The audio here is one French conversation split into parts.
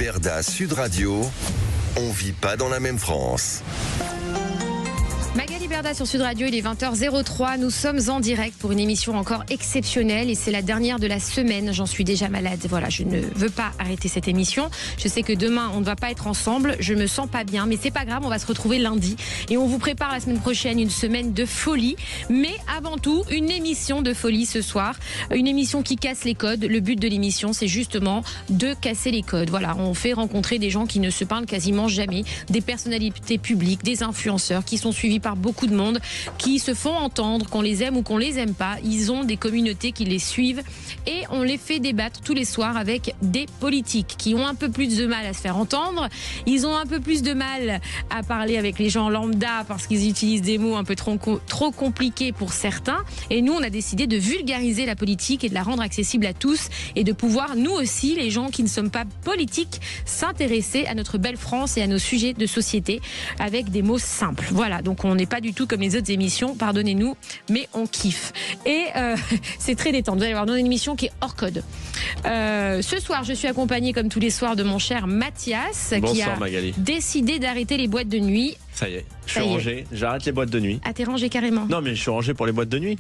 Berda, Sud Radio, on vit pas dans la même France. Magali Berda sur Sud Radio, il est 20h03. Nous sommes en direct pour une émission encore exceptionnelle et c'est la dernière de la semaine. J'en suis déjà malade. Voilà, je ne veux pas arrêter cette émission. Je sais que demain, on ne va pas être ensemble. Je me sens pas bien, mais c'est pas grave. On va se retrouver lundi et on vous prépare la semaine prochaine une semaine de folie. Mais avant tout, une émission de folie ce soir. Une émission qui casse les codes. Le but de l'émission, c'est justement de casser les codes. Voilà, on fait rencontrer des gens qui ne se parlent quasiment jamais, des personnalités publiques, des influenceurs qui sont suivis par beaucoup de monde, qui se font entendre, qu'on les aime ou qu'on les aime pas. Ils ont des communautés qui les suivent et on les fait débattre tous les soirs avec des politiques qui ont un peu plus de mal à se faire entendre. Ils ont un peu plus de mal à parler avec les gens lambda parce qu'ils utilisent des mots un peu trop compliqués pour certains. Et nous, on a décidé de vulgariser la politique et de la rendre accessible à tous et de pouvoir, nous aussi, les gens qui ne sommes pas politiques, s'intéresser à notre belle France et à nos sujets de société avec des mots simples. Voilà, donc on n'est pas du tout comme les autres émissions, pardonnez-nous, mais on kiffe. Et c'est très détente. Vous allez voir, dans une émission qui est hors code. Ce soir, je suis accompagnée, comme tous les soirs, de mon cher Mathias, qui a décidé d'arrêter les boîtes de nuit. Ça y est, je suis rangé, j'arrête les boîtes de nuit. Ah, t'es rangé carrément? Non, mais je suis rangé pour les boîtes de nuit.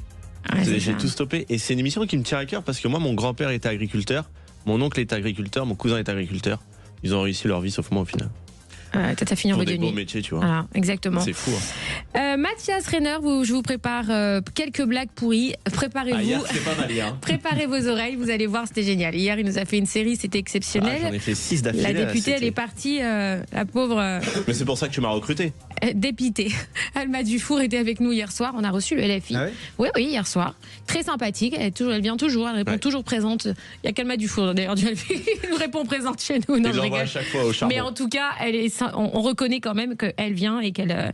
Ah, j'ai tout stoppé. Et c'est une émission qui me tient à cœur parce que moi, mon grand-père était agriculteur, mon oncle est agriculteur, mon cousin est agriculteur. Ils ont réussi leur vie, sauf moi au final. T'as fini en boîte de nuit. Pour des beaux métiers, tu vois. Voilà, exactement. C'est fou. Mathias Renner, je vous prépare quelques blagues pourries. Préparez-vous. Hier, c'est pas mal hier. Préparez vos oreilles, vous allez voir, c'était génial. Hier, il nous a fait une série, c'était exceptionnel. J'en ai fait 6 d'affilée. La députée, elle est partie, la pauvre. Mais c'est pour ça que tu m'as recruté. Dépitée. Alma Dufour était avec nous hier soir. On a reçu le LFI. Ah oui, oui, hier soir. Très sympathique. Elle vient toujours. Elle répond toujours présente. Il n'y a qu'Alma Dufour d'ailleurs du LFI. Elle nous répond présente chez nous. Non, je l'envoie à chaque fois au charbon. Mais en tout cas, on reconnaît quand même qu'elle vient et qu'elle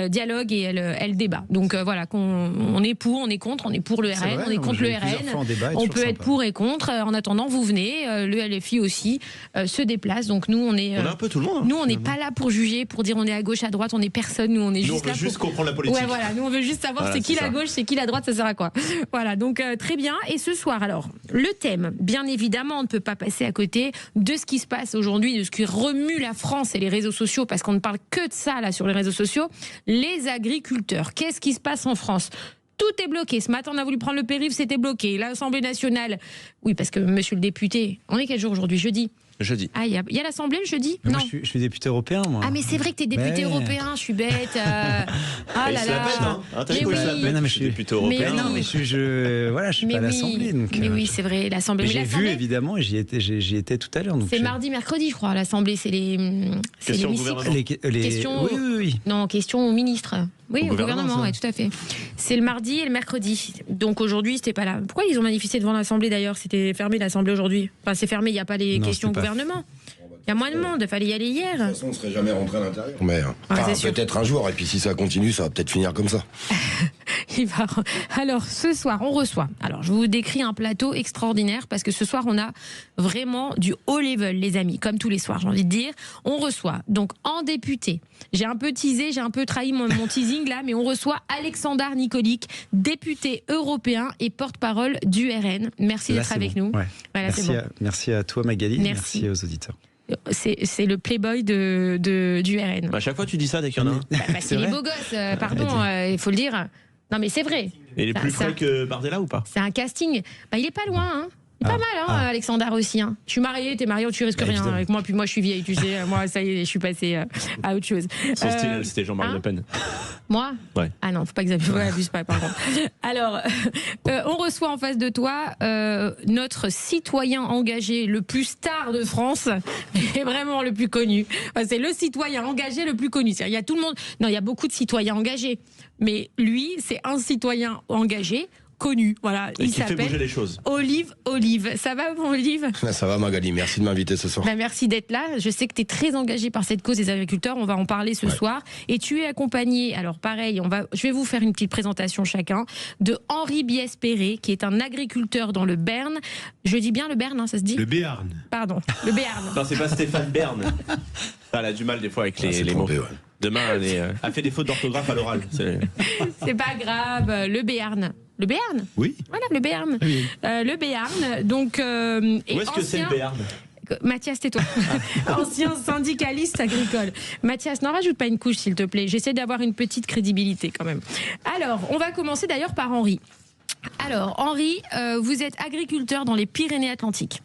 dialogue et elle débat. Donc voilà, on est pour, on est contre, on est pour le RN, vrai, on est contre le RN. On peut être pour et contre. En attendant, vous venez. Le LFI aussi se déplace. Donc nous, on est un peu tout le monde. Nous, on n'est pas là pour juger, pour dire on est à gauche, à droite. On est personne. Nous, on est juste là pour comprendre la politique. Ouais, voilà. Nous, on veut juste savoir c'est qui la gauche, c'est qui la droite, ça sert à quoi. Voilà. Donc très bien. Et ce soir, alors, le thème, bien évidemment, on ne peut pas passer à côté de ce qui se passe aujourd'hui, de ce qui remue la France et les réseaux sociaux, parce qu'on ne parle que de ça là sur les réseaux sociaux. Les agriculteurs. Qu'est-ce qui se passe en France? Tout est bloqué. Ce matin, on a voulu prendre le périph', c'était bloqué. L'Assemblée nationale. Oui, parce que monsieur le député, on est quel jour aujourd'hui? Jeudi. Jeudi. Ah, il y a l'Assemblée le jeudi? Mais non. Moi, je suis député européen, moi. Ah, mais c'est vrai que t'es député européen, je suis bête. Ah là là. T'as vu quoi, il se la pète? Non, mais je suis député européen. Mais non, mais je suis pas à l'Assemblée. Mais oui, c'est vrai, l'Assemblée. J'ai vu, évidemment, et j'y étais tout à l'heure. C'est mardi, mercredi, je crois, l'Assemblée. C'est les questions au gouvernement. Questions, oui. Non, questions au ministre. Oui, au gouvernement, oui, tout à fait. C'est le mardi et le mercredi. Donc aujourd'hui, c'était pas là. Pourquoi ils ont manifesté devant l'Assemblée d'ailleurs? C'était fermé l'Assemblée aujourd'hui. Enfin, c'est fermé, il n'y a pas les questions au gouvernement. Il y a moins de monde, il fallait y aller hier. De toute façon, on ne serait jamais rentré à l'intérieur. Mais peut-être un jour, et puis si ça continue, ça va peut-être finir comme ça. Alors, ce soir, on reçoit. Alors, je vous décris un plateau extraordinaire parce que ce soir, on a vraiment du haut level, les amis, comme tous les soirs, j'ai envie de dire. On reçoit, donc, en député. J'ai un peu teasé, j'ai un peu trahi mon teasing là, mais on reçoit Alexandar Nikolic, député européen et porte-parole du RN. Merci d'être avec nous. Ouais. Voilà, merci à toi, Magali. Merci aux auditeurs. C'est le playboy du RN. À chaque fois, tu dis ça dès qu'il y en a un. C'est les beaux gosses, pardon, il faut le dire. Non, mais c'est vrai. Et il est plus frais que Bardella ou pas? C'est un casting. Il est pas loin, hein. Pas mal, Alexandar aussi. Hein. Je suis mariée, t'es mariée, tu risques rien avec moi. Puis moi, je suis vieille, tu sais. Moi, ça y est, je suis passée à autre chose. Son style, c'était Jean-Marie Le Pen. Moi? Ouais. Ah non, faut pas que abuse pas, pardon. Alors, on reçoit en face de toi notre citoyen engagé le plus star de France et vraiment le plus connu. Enfin, c'est le citoyen engagé le plus connu. Il y a tout le monde. Non, il y a beaucoup de citoyens engagés, mais lui, c'est un citoyen engagé. Connu, voilà. Et il qui fait bouger les choses. Olive. Ça va, mon Olive? Ça va, Magali, merci de m'inviter ce soir. Merci d'être là. Je sais que tu es très engagé par cette cause des agriculteurs. On va en parler ce soir. Et tu es accompagné, alors pareil, je vais vous faire une petite présentation chacun, de Henri Biespéré, qui est un agriculteur dans le Béarn. Je dis bien le Béarn, hein, ça se dit? Le Béarn. Pardon, le Béarn. Non, c'est pas Stéphane Bern. Elle a du mal des fois avec les mots. Ouais. Demain, elle a fait des fautes d'orthographe à l'oral. C'est pas grave. Le Béarn. Le Béarn? Oui. Voilà, le Béarn. Oui. Le Béarn. Donc, où est-ce que c'est le Béarn? Mathias, tais-toi. Ancien syndicaliste agricole. Mathias, n'en rajoute pas une couche, s'il te plaît. J'essaie d'avoir une petite crédibilité quand même. Alors, on va commencer d'ailleurs par Henri. Alors, Henri, vous êtes agriculteur dans les Pyrénées-Atlantiques,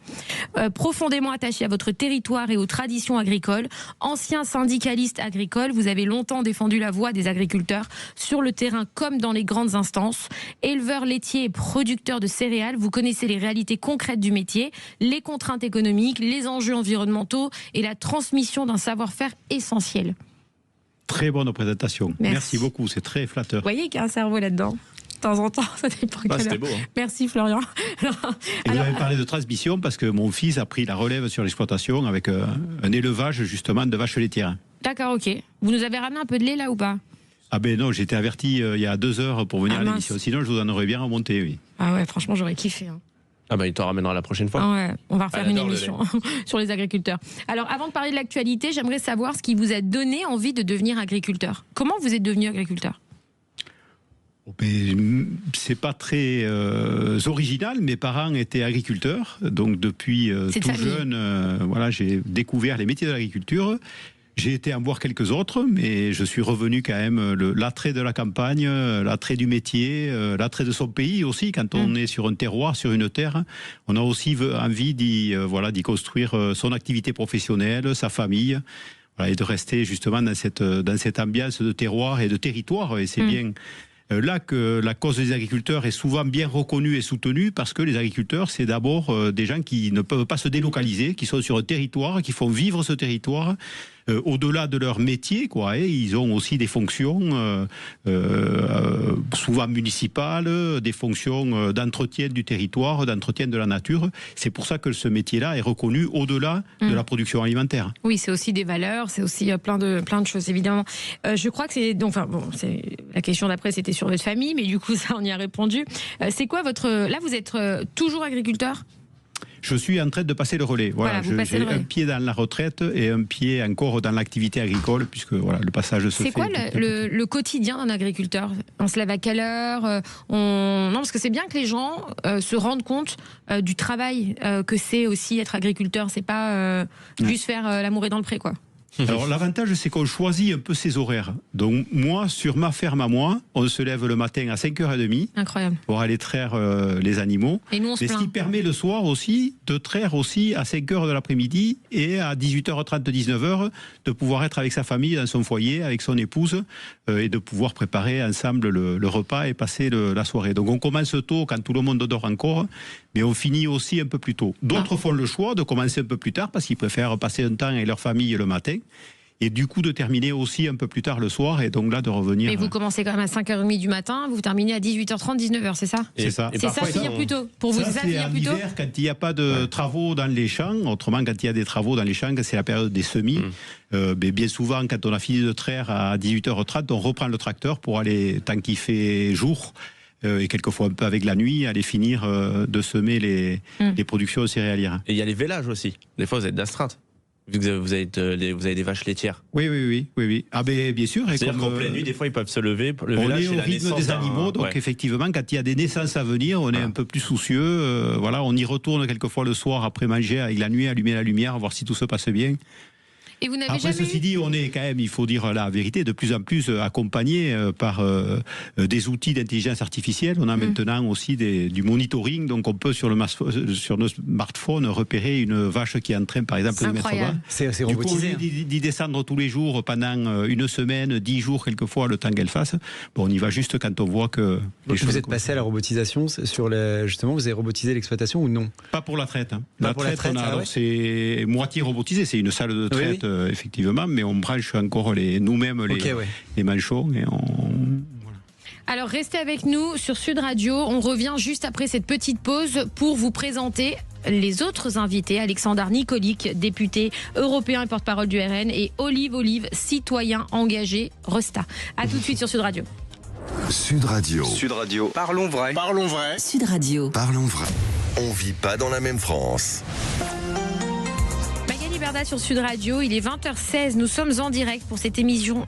profondément attaché à votre territoire et aux traditions agricoles, ancien syndicaliste agricole, vous avez longtemps défendu la voix des agriculteurs sur le terrain comme dans les grandes instances, éleveur laitier et producteur de céréales, vous connaissez les réalités concrètes du métier, les contraintes économiques, les enjeux environnementaux et la transmission d'un savoir-faire essentiel. Très bonne présentation. Merci beaucoup, c'est très flatteur. Vous voyez qu'il y a un cerveau là-dedans ? De temps en temps, ça dépend. C'était beau. Hein. Merci Florian. Et vous avez parlé de transmission parce que mon fils a pris la relève sur l'exploitation avec un élevage justement de vaches laitières. D'accord, ok. Vous nous avez ramené un peu de lait là ou pas ? Ah ben non, j'ai été averti il y a 2 heures pour venir à l'émission. Sinon, je vous en aurais bien remonté, oui. Ah ouais, franchement, j'aurais kiffé. Hein. Ah bah il t'en ramènera la prochaine fois. Ah ouais, on va refaire une émission sur les agriculteurs. Alors avant de parler de l'actualité, j'aimerais savoir ce qui vous a donné envie de devenir agriculteur. Comment vous êtes devenu agriculteur ? C'est pas très original. Mes parents étaient agriculteurs, donc depuis tout jeune, voilà, j'ai découvert les métiers de l'agriculture. J'ai été en voir quelques autres, mais je suis revenu quand même l'attrait de la campagne, l'attrait du métier, l'attrait de son pays aussi. Quand on est sur un terroir, sur une terre, on a aussi envie d'y construire son activité professionnelle, sa famille. Voilà, et de rester justement dans cette ambiance de terroir et de territoire. Et c'est bien là que la cause des agriculteurs est souvent bien reconnue et soutenue, parce que les agriculteurs, c'est d'abord des gens qui ne peuvent pas se délocaliser, qui sont sur un territoire, qui font vivre ce territoire au-delà de leur métier, quoi. Et ils ont aussi des fonctions souvent municipales, des fonctions d'entretien du territoire, d'entretien de la nature. C'est pour ça que ce métier-là est reconnu au-delà de la production alimentaire. Oui, c'est aussi des valeurs, c'est aussi plein de choses, évidemment. Je crois que c'est... Donc, enfin, bon, la question d'après, c'était sur votre famille, mais du coup, ça, on y a répondu. C'est quoi votre... Là, vous êtes toujours agriculteur ? Je suis en train de passer le relais. Voilà, j'ai un pied dans la retraite et un pied encore dans l'activité agricole, puisque voilà, le passage se fait. C'est quoi le quotidien d'un agriculteur ? On se lève à quelle heure ? Non, parce que c'est bien que les gens se rendent compte du travail que c'est aussi être agriculteur. C'est pas juste faire l'amour est dans le pré, quoi. Alors l'avantage, c'est qu'on choisit un peu ses horaires. Donc moi, sur ma ferme à moi, on se lève le matin à 5h30. Incroyable. Pour aller traire les animaux. Et nous, on se plaint. Ce qui permet le soir aussi de traire aussi à 5h de l'après-midi et à 18h30, 19h, de pouvoir être avec sa famille dans son foyer, avec son épouse, et de pouvoir préparer ensemble le repas et passer la soirée. Donc on commence tôt quand tout le monde dort encore, mais on finit aussi un peu plus tôt. D'autres font le choix de commencer un peu plus tard parce qu'ils préfèrent passer un temps avec leur famille le matin. Et du coup de terminer aussi un peu plus tard le soir, et donc là de revenir... Mais vous commencez quand même à 5h30 du matin, vous terminez à 18h30, 19h, c'est ça ? C'est ça. C'est ça, finir plus tôt. Pour vous, c'est ça, finir plus tôt ? Hiver, quand il n'y a pas de travaux dans les champs, autrement quand il y a des travaux dans les champs, c'est la période des semis. Mais bien souvent, quand on a fini de traire à 18h30, on reprend le tracteur pour aller, tant qu'il fait jour, et quelquefois un peu avec la nuit, aller finir de semer les productions céréalières. Et il y a les vélages aussi. Des fois, vous êtes d'astreinte. Vu que vous avez des vaches laitières. Oui. Ah ben bien sûr. C'est-à-dire qu'en pleine nuit, des fois, ils peuvent se lever. On est au rythme des animaux, donc effectivement, quand il y a des naissances à venir, on est un peu plus soucieux. Voilà, on y retourne quelquefois le soir après manger avec la nuit, allumer la lumière, voir si tout se passe bien. Et vous n'avez Après, jamais ceci dit, on est quand même, il faut dire la vérité, de plus en plus accompagné par des outils d'intelligence artificielle. On a maintenant aussi du monitoring, donc on peut sur nos smartphones repérer une vache qui est en train, par exemple, de mettre bas. C'est robotisé. Du coup, d'y descendre tous les jours pendant une semaine, 10 jours quelquefois, le temps qu'elle fasse. Bon, on y va juste quand on voit que... Vous êtes passé à la robotisation justement, vous avez robotisé l'exploitation ou non ? Pas pour la traite. La traite, c'est moitié robotisé, c'est une salle de traite. Oui. Effectivement, mais on branche encore nous-mêmes les manchons et voilà. Alors restez avec nous sur Sud Radio, on revient juste après cette petite pause pour vous présenter les autres invités, Alexandre Nicolic, député européen et porte-parole du RN, et Olive, citoyen engagé Resta. A tout de suite sur Sud Radio. Sud Radio. Sud Radio. Parlons vrai. Parlons vrai. Sud Radio. Parlons vrai. On vit pas dans la même France. Varda sur Sud Radio, il est 20h16, nous sommes en direct pour cette émission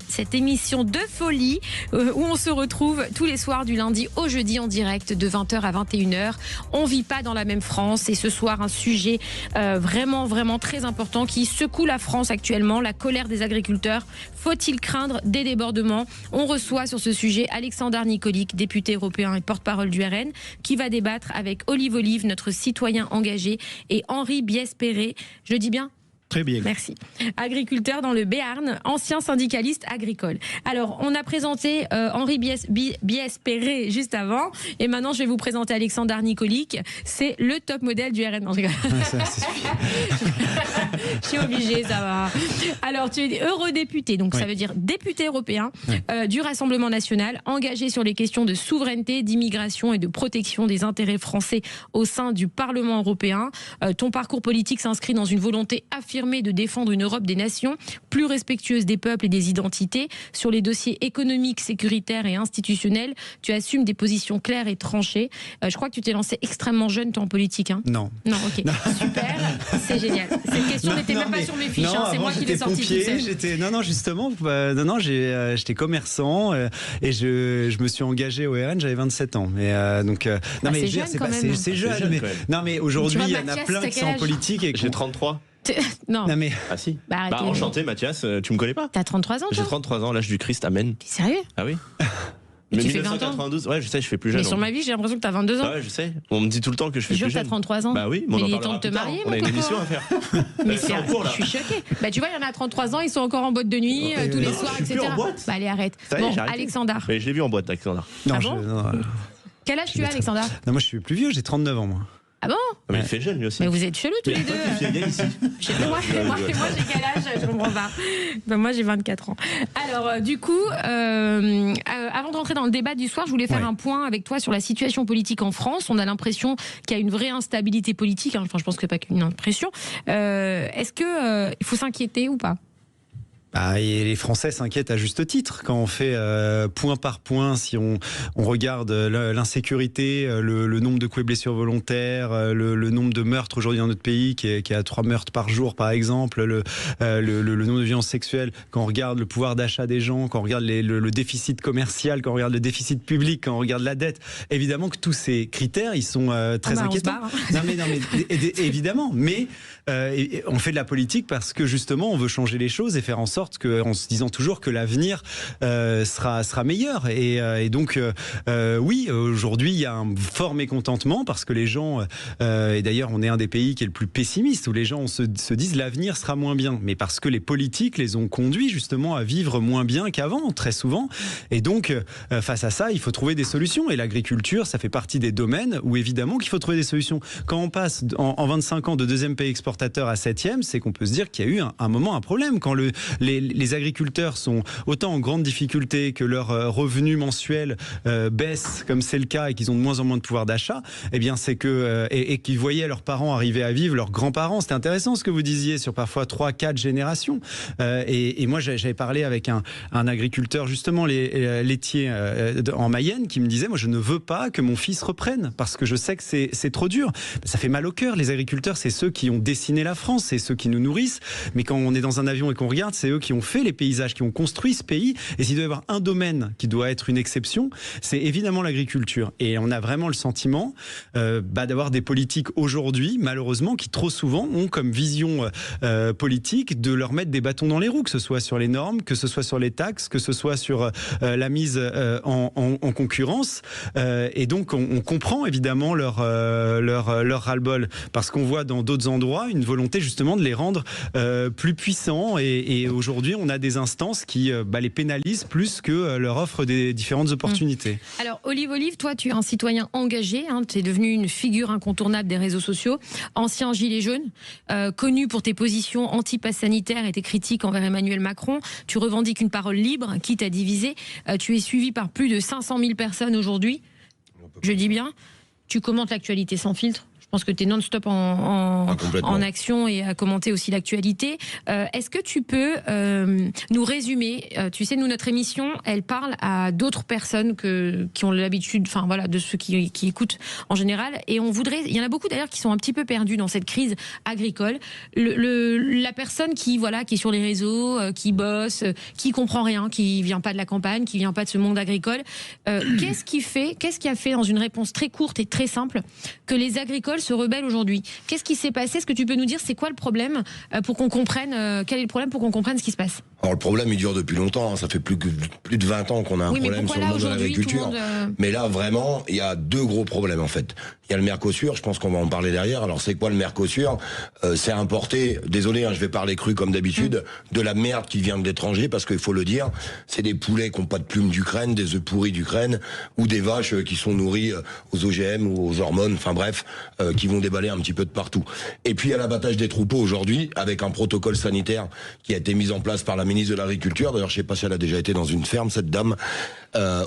de folie où on se retrouve tous les soirs du lundi au jeudi en direct de 20h à 21h. On vit pas dans la même France et ce soir un sujet vraiment très important qui secoue la France actuellement, la colère des agriculteurs. Faut-il craindre des débordements? On reçoit sur ce sujet Alexandar Nikolic, député européen et porte-parole du RN, qui va débattre avec Olive Olive, notre citoyen engagé, et Henri Biespéré. Je le dis bien? Très bien. Merci. Agriculteur dans le Béarn, ancien syndicaliste agricole. Alors, on a présenté Henri Biespéré juste avant, et maintenant je vais vous présenter Alexandar Nikolic. C'est le top modèle du RN. Non, je rigole. Je suis obligée, ça va. Alors, tu es eurodéputé, donc ça veut dire député européen du Rassemblement national, engagé sur les questions de souveraineté, d'immigration et de protection des intérêts français au sein du Parlement européen. Ton parcours politique s'inscrit dans une volonté affirmée de défendre une Europe des nations, plus respectueuse des peuples et des identités. Sur les dossiers économiques, sécuritaires et institutionnels, tu assumes des positions claires et tranchées. Je crois que tu t'es lancé extrêmement jeune, toi, en politique. Hein. Non. Non, ok. Non. Super, c'est génial. Cette question n'était même pas sur mes fiches, c'est moi qui l'ai sortie toute seule. Non, justement, j'étais commerçant et je me suis engagé au RN, j'avais 27 ans. Mais, c'est jeune quand même. C'est jeune, mais, non, mais aujourd'hui, il y en a plein qui sont en politique. J'ai 33. Non. mais... Ah si. Enchanté Mathias, tu me connais pas? T'as 33 ans, toi? J'ai 33 ans, l'âge du Christ, amen. T'es sérieux? Ah oui. Mais tu fais 1992, ouais, je sais, je fais plus jeune. Mais sur ma vie, j'ai l'impression que t'as 22 ans. Ah ouais, je sais. On me dit tout le temps que je fais plus jeune. T'as 33 ans. Bah oui, mais il est temps de te marier, on a une émission à faire. Mais c'est en cours, là. Je suis choquée. Bah tu vois, il y en a 33 ans, ils sont encore en boîte de nuit tous les soirs, etc. Bah allez, arrête. Bon, Alexandar. Mais je l'ai vu en boîte, Alexandar. Ah bon? Quel âge tu as, Alexandar? Non, moi je suis plus vieux, j'ai 39 ans, moi. Ah bon? Mais il fait jeune lui aussi. Mais vous êtes chelous tous les deux. Moi j'ai quel âge? Je comprends pas. Ben, moi j'ai 24 ans. Alors du coup, avant de rentrer dans le débat du soir, je voulais faire un point avec toi sur la situation politique en France. On a l'impression qu'il y a une vraie instabilité politique. Enfin, je pense que c'est pas qu'une impression. Est-ce que il faut s'inquiéter ou pas? Et les Français s'inquiètent à juste titre quand on fait point par point, si on regarde l'insécurité, le nombre de coups et blessures volontaires, le nombre de meurtres aujourd'hui dans notre pays qui est à 3 meurtres par jour par exemple, le nombre de violences sexuelles, quand on regarde le pouvoir d'achat des gens, quand on regarde le déficit commercial, quand on regarde le déficit public, quand on regarde la dette, évidemment que tous ces critères ils sont très inquiétants. Non mais évidemment, mais on fait de la politique parce que justement on veut changer les choses et faire en sorte en se disant toujours que l'avenir sera meilleur. Et donc, oui, aujourd'hui, il y a un fort mécontentement parce que les gens, et d'ailleurs, on est un des pays qui est le plus pessimiste, où les gens se disent l'avenir sera moins bien. Mais parce que les politiques les ont conduits justement à vivre moins bien qu'avant, très souvent. Et donc, face à ça, il faut trouver des solutions. Et l'agriculture, ça fait partie des domaines où évidemment qu'il faut trouver des solutions. Quand on passe en 25 ans de 2e pays exportateur à 7e, c'est qu'on peut se dire qu'il y a eu un moment un problème. Quand les agriculteurs sont autant en grande difficulté, que leurs revenus mensuels baissent, comme c'est le cas, et qu'ils ont de moins en moins de pouvoir d'achat, eh bien c'est que et qu'ils voyaient leurs parents arriver à vivre, leurs grands-parents. C'était intéressant ce que vous disiez sur parfois 3-4 générations. Et moi j'avais parlé avec un agriculteur justement laitier en Mayenne qui me disait moi je ne veux pas que mon fils reprenne parce que je sais que c'est trop dur. Ça fait mal au cœur. Les agriculteurs, c'est ceux qui ont dessiné la France, c'est ceux qui nous nourrissent. Mais quand on est dans un avion et qu'on regarde, c'est eux qui ont fait les paysages, qui ont construit ce pays. Et s'il doit y avoir un domaine qui doit être une exception, c'est évidemment l'agriculture. Et on a vraiment le sentiment d'avoir des politiques aujourd'hui, malheureusement, qui trop souvent ont comme vision politique de leur mettre des bâtons dans les roues, que ce soit sur les normes, que ce soit sur les taxes, que ce soit sur la mise en concurrence. Et donc on comprend évidemment leur ras-le-bol, parce qu'on voit dans d'autres endroits une volonté justement de les rendre plus puissants. Et aujourd'hui, on a des instances qui les pénalisent plus que leur offrent des différentes opportunités. Alors, Olive, toi, tu es un citoyen engagé. Tu es devenu une figure incontournable des réseaux sociaux. Ancien gilet jaune, connu pour tes positions anti-pass sanitaire et tes critiques envers Emmanuel Macron. Tu revendiques une parole libre, quitte à diviser. Tu es suivi par plus de 500 000 personnes aujourd'hui. Je dis bien. Tu commentes l'actualité sans filtre. Je pense que tu es non-stop en action et à commenter aussi l'actualité. Est-ce que tu peux nous résumer, tu sais, nous, notre émission, elle parle à d'autres personnes qui ont l'habitude, enfin voilà, de ceux qui écoutent en général, et il y en a beaucoup d'ailleurs qui sont un petit peu perdus dans cette crise agricole. La personne qui est sur les réseaux, qui bosse, qui comprend rien, qui vient pas de la campagne, qui vient pas de ce monde agricole, qu'est-ce qui a fait dans une réponse très courte et très simple que les agricoles se rebellent aujourd'hui? Qu'est-ce qui s'est passé? Est-ce que tu peux nous dire c'est quoi le problème pour qu'on comprenne quel est le problème pour qu'on comprenne ce qui se passe? Alors le problème il dure depuis longtemps, ça fait plus de 20 ans qu'on a un problème sur le monde de l'agriculture. Mais là vraiment il y a deux gros problèmes en fait. Il y a le Mercosur, je pense qu'on va en parler derrière. Alors c'est quoi le Mercosur? C'est importer, désolé je vais parler cru comme d'habitude, de la merde qui vient de l'étranger, parce qu'il faut le dire, c'est des poulets qui n'ont pas de plumes d'Ukraine, des œufs pourris d'Ukraine, ou des vaches qui sont nourries aux OGM ou aux hormones, enfin bref, qui vont déballer un petit peu de partout. Et puis il y a l'abattage des troupeaux aujourd'hui, avec un protocole sanitaire qui a été mis en place par la ministre de l'Agriculture. D'ailleurs, je sais pas si elle a déjà été dans une ferme, cette dame.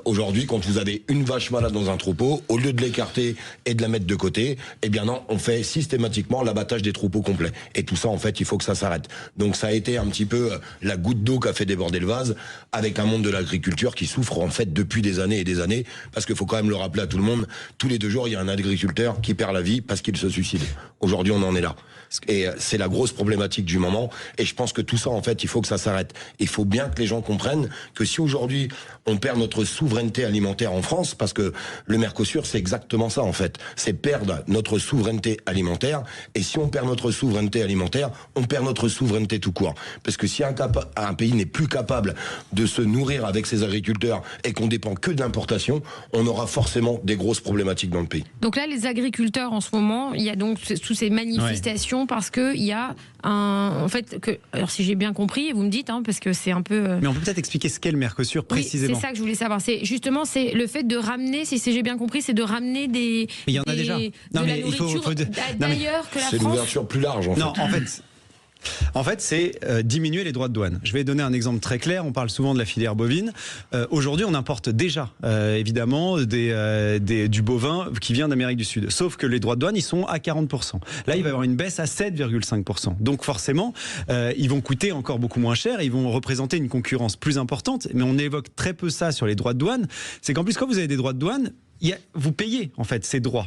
Aujourd'hui, quand vous avez une vache malade dans un troupeau, au lieu de l'écarter et de la mettre de côté, eh bien non, on fait systématiquement l'abattage des troupeaux complets. Et tout ça, en fait, il faut que ça s'arrête. Donc ça a été un petit peu la goutte d'eau qui a fait déborder le vase, avec un monde de l'agriculture qui souffre en fait depuis des années et des années, parce qu'il faut quand même le rappeler à tout le monde, tous les 2 jours, il y a un agriculteur qui perd la vie parce qu'il se suicide. Aujourd'hui, on en est là. Et c'est la grosse problématique du moment. Et je pense que tout ça, en fait, il faut que ça s'arrête. Il faut bien que les gens comprennent que si aujourd'hui, on perd notre souveraineté alimentaire en France, parce que le Mercosur, c'est exactement ça, en fait. C'est perdre notre souveraineté alimentaire. Et si on perd notre souveraineté alimentaire, on perd notre souveraineté tout court. Parce que si un pays n'est plus capable de se nourrir avec ses agriculteurs et qu'on dépend que de l'importation, on aura forcément des grosses problématiques dans le pays. Donc là, les agriculteurs, en ce moment, il y a donc toutes ces manifestations parce qu'il y a en fait, alors si j'ai bien compris, vous me dites, parce que c'est un peu... Mais on peut peut-être expliquer ce qu'est le Mercosur précisément. C'est ça que je voulais savoir. C'est justement, c'est le fait de ramener, si j'ai bien compris, c'est de ramener des... Mais il y en a déjà. Non, mais il faut d'ailleurs que la France... C'est une ouverture plus large, en fait. Non, en fait, c'est diminuer les droits de douane. Je vais donner un exemple très clair. On parle souvent de la filière bovine. Aujourd'hui, on importe déjà, évidemment, du bovin qui vient d'Amérique du Sud. Sauf que les droits de douane, ils sont à 40%. Là, il va y avoir une baisse à 7,5%. Donc forcément, ils vont coûter encore beaucoup moins cher. Ils vont représenter une concurrence plus importante. Mais on évoque très peu ça sur les droits de douane. C'est qu'en plus, quand vous avez des droits de douane, vous payez en fait ces droits.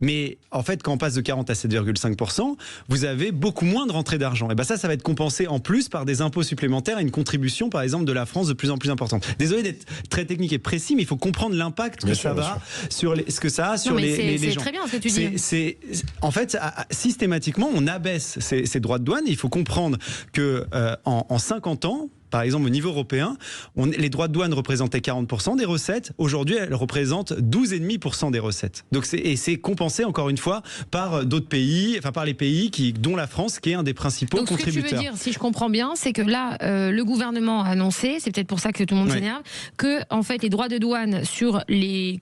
Mais en fait, quand on passe de 40 à 7,5%, vous avez beaucoup moins de rentrée d'argent. Et ben ça va être compensé en plus par des impôts supplémentaires et une contribution, par exemple, de la France de plus en plus importante. Désolé d'être très technique et précis, mais il faut comprendre l'impact que ça va sur ce que ça a sur les gens. C'est très bien ce que tu dis. En fait, systématiquement, on abaisse ces droits de douane. Il faut comprendre que en 50 ans, par exemple, au niveau européen, les droits de douane représentaient 40% des recettes. Aujourd'hui, elles représentent 12,5% des recettes. Donc c'est compensé, encore une fois, par d'autres pays, enfin par les pays dont la France, qui est un des principaux contributeurs. Donc ce que tu veux dire, si je comprends bien, c'est que là, le gouvernement a annoncé, c'est peut-être pour ça que tout le monde s'énerve, que en fait, les droits de douane sur le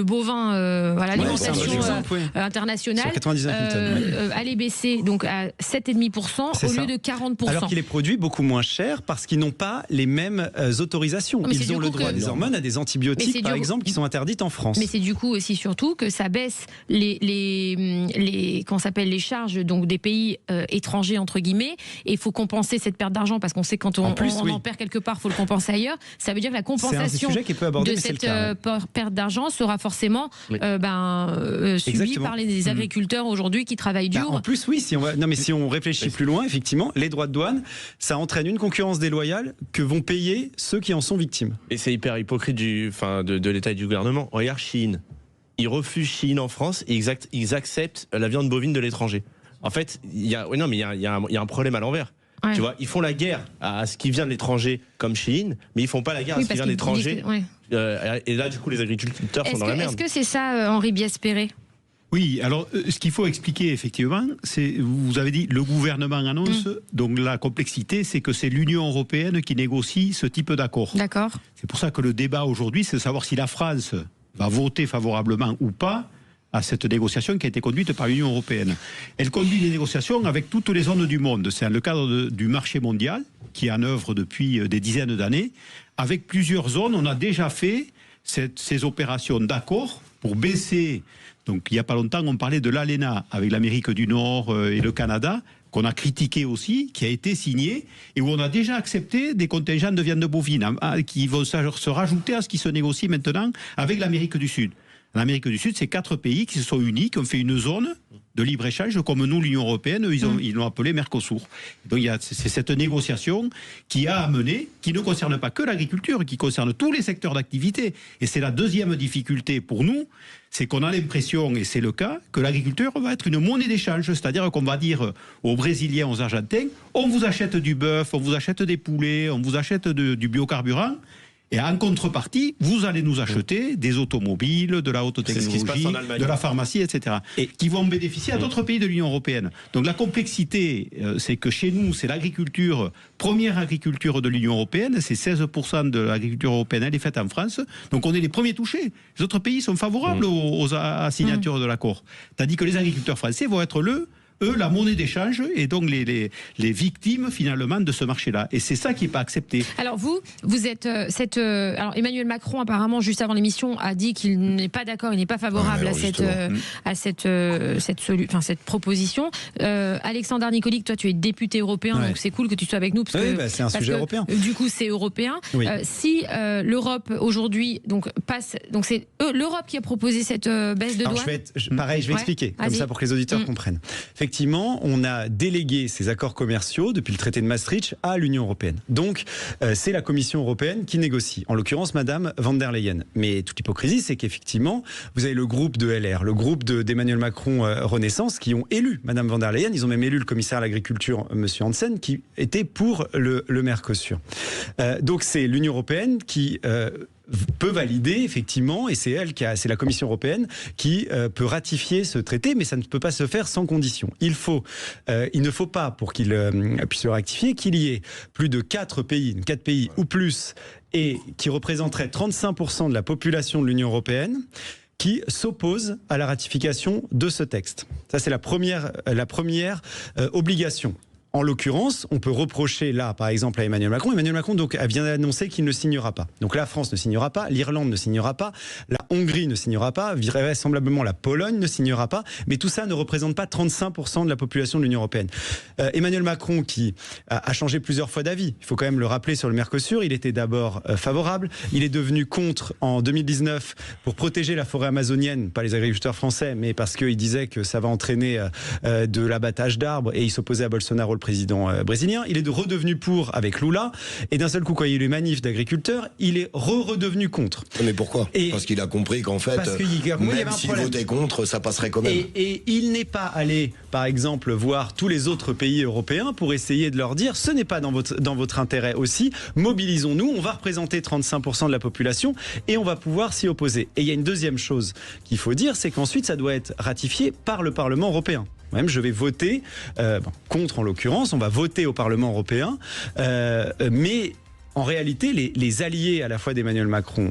bovin, l'alimentation internationale, allaient baisser donc à 7,5% au lieu de 40%. Alors les produits beaucoup moins chers parce qu'ils n'ont pas les mêmes autorisations. Ils ont le droit des hormones à des antibiotiques, par exemple, qui sont interdites en France. Mais c'est du coup aussi surtout que ça baisse les charges donc des pays étrangers entre guillemets, et il faut compenser cette perte d'argent parce qu'on sait quand on en perd quelque part, il faut le compenser ailleurs. Ça veut dire que la compensation de cette perte d'argent sera forcément subie par les agriculteurs aujourd'hui qui travaillent dur. En plus, oui, si on réfléchit plus loin, effectivement, les droits de douane, ça entraîne une concurrence déloyale que vont payer ceux qui en sont victimes. Et c'est hyper hypocrite de l'État et du gouvernement. Regarde Chine. Ils refusent Chine en France et ils acceptent la viande bovine de l'étranger. En fait, il y a un problème à l'envers. Ouais. Tu vois, ils font la guerre à ce qui vient de l'étranger comme Chine, mais ils font pas la guerre à ce qui vient de l'étranger. Et là, du coup, les agriculteurs sont dans la merde. Est-ce que c'est ça, Henri Biaspéré ? Oui, alors ce qu'il faut expliquer effectivement, c'est, vous avez dit, le gouvernement annonce, donc la complexité, c'est que c'est l'Union européenne qui négocie ce type d'accord. D'accord. C'est pour ça que le débat aujourd'hui, c'est de savoir si la France va voter favorablement ou pas à cette négociation qui a été conduite par l'Union européenne. Elle conduit des négociations avec toutes les zones du monde. C'est dans le cadre du marché mondial, qui est en œuvre depuis des dizaines d'années. Avec plusieurs zones, on a déjà fait ces opérations d'accord pour baisser Donc il n'y a pas longtemps, on parlait de l'ALENA avec l'Amérique du Nord et le Canada, qu'on a critiqué aussi, qui a été signé, et où on a déjà accepté des contingents de viande bovine qui vont se rajouter à ce qui se négocie maintenant avec l'Amérique du Sud. L'Amérique du Sud, c'est 4 pays qui se sont unis, qui ont fait une zone de libre-échange, comme nous, l'Union européenne, ils l'ont appelé Mercosur. Donc c'est cette négociation qui a amené, qui ne concerne pas que l'agriculture, qui concerne tous les secteurs d'activité. Et c'est la deuxième difficulté pour nous, c'est qu'on a l'impression, et c'est le cas, que l'agriculture va être une monnaie d'échange. C'est-à-dire qu'on va dire aux Brésiliens, aux Argentins, on vous achète du bœuf, on vous achète des poulets, on vous achète du biocarburant, et en contrepartie, vous allez nous acheter des automobiles, de la haute technologie, de la pharmacie, etc. Et qui vont bénéficier à d'autres pays de l'Union européenne. Donc la complexité, c'est que chez nous, c'est l'agriculture, première agriculture de l'Union européenne, c'est 16% de l'agriculture européenne, elle est faite en France. Donc on est les premiers touchés. Les autres pays sont favorables à la signature de l'accord. Tandis que les agriculteurs français vont être la monnaie d'échange, et donc les victimes finalement de ce marché-là. Et c'est ça qui n'est pas accepté. Alors vous êtes alors Emmanuel Macron apparemment juste avant l'émission a dit qu'il n'est pas d'accord, il n'est pas favorable à cette proposition. Alexandre Nicolic, toi tu es député européen, donc c'est cool que tu sois avec nous parce que c'est un sujet européen. Du coup c'est européen. Oui. Si l'Europe aujourd'hui passe, donc c'est l'Europe qui a proposé cette baisse de douane. Je vais expliquer comme ça pour que les auditeurs comprennent. Effectivement, on a délégué ces accords commerciaux depuis le traité de Maastricht à l'Union européenne. Donc, c'est la Commission européenne qui négocie. En l'occurrence, Madame van der Leyen. Mais toute l'hypocrisie, c'est qu'effectivement, vous avez le groupe de LR, le groupe d'Emmanuel Macron Renaissance, qui ont élu Madame van der Leyen. Ils ont même élu le commissaire à l'agriculture, Monsieur Hansen, qui était pour le Mercosur. Donc, c'est l'Union européenne qui peut valider effectivement, et c'est la Commission européenne qui peut ratifier ce traité, mais ça ne peut pas se faire sans condition. Il ne faut pas, pour qu'il puisse le ratifier, qu'il y ait plus de 4 pays ou plus, et qui représenteraient 35% de la population de l'Union européenne, qui s'opposent à la ratification de ce texte. Ça, c'est la première obligation. En l'occurrence, on peut reprocher là, par exemple, à Emmanuel Macron. Emmanuel Macron donc, vient d'annoncer qu'il ne signera pas. Donc la France ne signera pas, l'Irlande ne signera pas, la Hongrie ne signera pas, vraisemblablement la Pologne ne signera pas, mais tout ça ne représente pas 35% de la population de l'Union européenne. Emmanuel Macron, qui a changé plusieurs fois d'avis, il faut quand même le rappeler sur le Mercosur, il était d'abord favorable, il est devenu contre en 2019 pour protéger la forêt amazonienne, pas les agriculteurs français, mais parce qu'il disait que ça va entraîner de l'abattage d'arbres, et il s'opposait à Bolsonaro, le président brésilien. Il est redevenu pour avec Lula, et d'un seul coup, quand il y a eu les manifs d'agriculteurs, il est redevenu contre. Mais pourquoi ? Parce qu'il a compris qu'en fait, même s'il votait contre, ça passerait quand même. Et il n'est pas allé, par exemple, voir tous les autres pays européens pour essayer de leur dire ce n'est pas dans votre intérêt aussi, mobilisons-nous, on va représenter 35% de la population et on va pouvoir s'y opposer. Et il y a une deuxième chose qu'il faut dire, c'est qu'ensuite ça doit être ratifié par le Parlement européen. Même je vais voter contre, en l'occurrence, on va voter au Parlement européen, mais en réalité, les alliés à la fois d'Emmanuel Macron,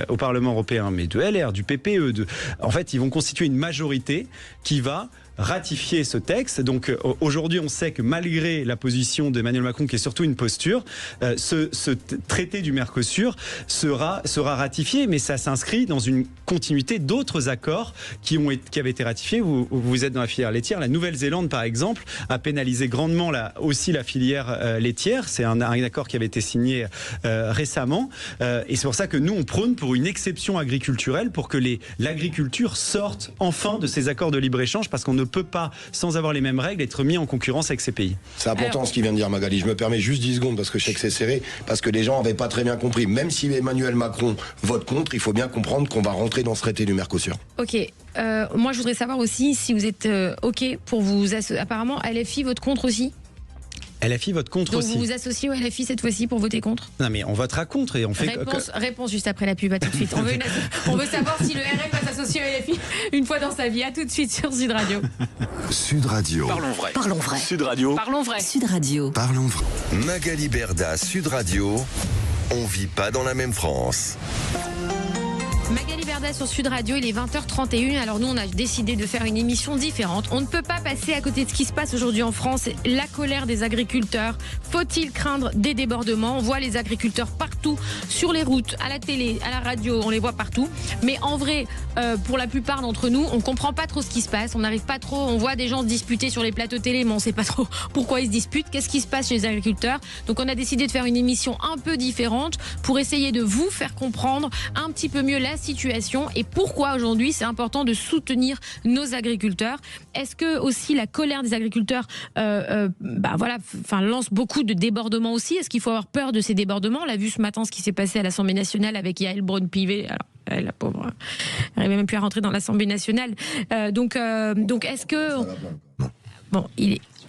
au Parlement européen, mais de LR, du PPE, en fait, ils vont constituer une majorité qui va ratifier ce texte. Donc aujourd'hui, on sait que malgré la position d'Emmanuel Macron, qui est surtout une posture, ce traité du Mercosur sera ratifié, mais ça s'inscrit dans une continuité d'autres accords qui avaient été ratifiés. Vous êtes dans la filière laitière. La Nouvelle-Zélande, par exemple, a pénalisé grandement aussi la filière laitière. C'est un accord qui avait été signé récemment. Et c'est pour ça que nous, on prône pour une exception agriculturelle, pour que l'agriculture sorte enfin de ces accords de libre-échange, parce qu'on ne peut pas, sans avoir les mêmes règles, être mis en concurrence avec ces pays. C'est important ce qu'il vient de dire, Magali. Je me permets juste 10 secondes parce que je sais que c'est serré, parce que les gens n'avaient pas très bien compris. Même si Emmanuel Macron vote contre, il faut bien comprendre qu'on va rentrer dans ce traité du Mercosur. Ok. Moi, je voudrais savoir aussi si vous êtes OK pour vous... Apparemment, LFI vote contre aussi ? LFI vote contre donc aussi. Donc vous vous associez au LFI cette fois-ci pour voter contre ? Non mais on votera contre et on fait... Réponse juste après la pub, à tout de suite. On veut savoir si le RN va s'associer au LFI une fois dans sa vie. À tout de suite sur Sud Radio. Sud Radio. Parlons vrai. Parlons vrai. Sud Radio. Parlons vrai. Sud Radio. Parlons vrai. Magali Berda, Sud Radio. On vit pas dans la même France. Magali Berda Berda sur Sud Radio, il est 20h31. Alors nous, on a décidé de faire une émission différente. On ne peut pas passer à côté de ce qui se passe aujourd'hui en France. La colère des agriculteurs. Faut-il craindre des débordements? On voit les agriculteurs partout, sur les routes, à la télé, à la radio, on les voit partout. Mais en vrai, pour la plupart d'entre nous, on comprend pas trop ce qui se passe. On n'arrive pas trop, on voit des gens se disputer sur les plateaux télé, mais on sait pas trop pourquoi ils se disputent. Qu'est-ce qui se passe chez les agriculteurs? Donc on a décidé de faire une émission un peu différente pour essayer de vous faire comprendre un petit peu mieux la situation et pourquoi aujourd'hui c'est important de soutenir nos agriculteurs. Est-ce que aussi la colère des agriculteurs lance beaucoup de débordements aussi? Est-ce qu'il faut avoir peur de ces débordements? On l'a vu ce matin ce qui s'est passé à l'Assemblée nationale avec Yael Braun-Pivet. Alors, la pauvre, elle n'arrivait même plus à rentrer dans l'Assemblée nationale. Donc est-ce que... Bon,